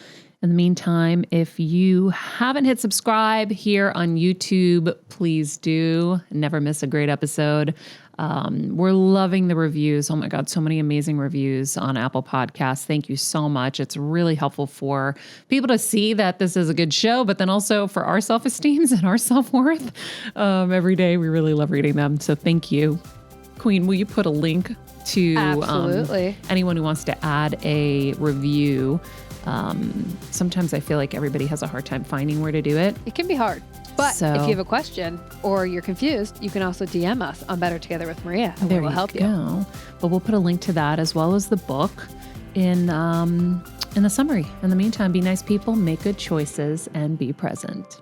Speaker 1: In the meantime, if you haven't hit subscribe here on YouTube, please do. Never miss a great episode. We're loving the reviews. Oh my God, so many amazing reviews on Apple Podcasts. Thank you so much. It's really helpful for people to see that this is a good show, but then also for our self-esteems and our self-worth. Every day, we really love reading them. So thank you. Queen, will you put a link to anyone who wants to add a review? Sometimes I feel like everybody has a hard time finding where to do it.
Speaker 3: It can be hard. But if you have a question or you're confused, you can also DM us on Better Together with Maria, and we will help you.
Speaker 1: But we'll put a link to that as well as the book in the summary. In the meantime, be nice people, make good choices, and be present.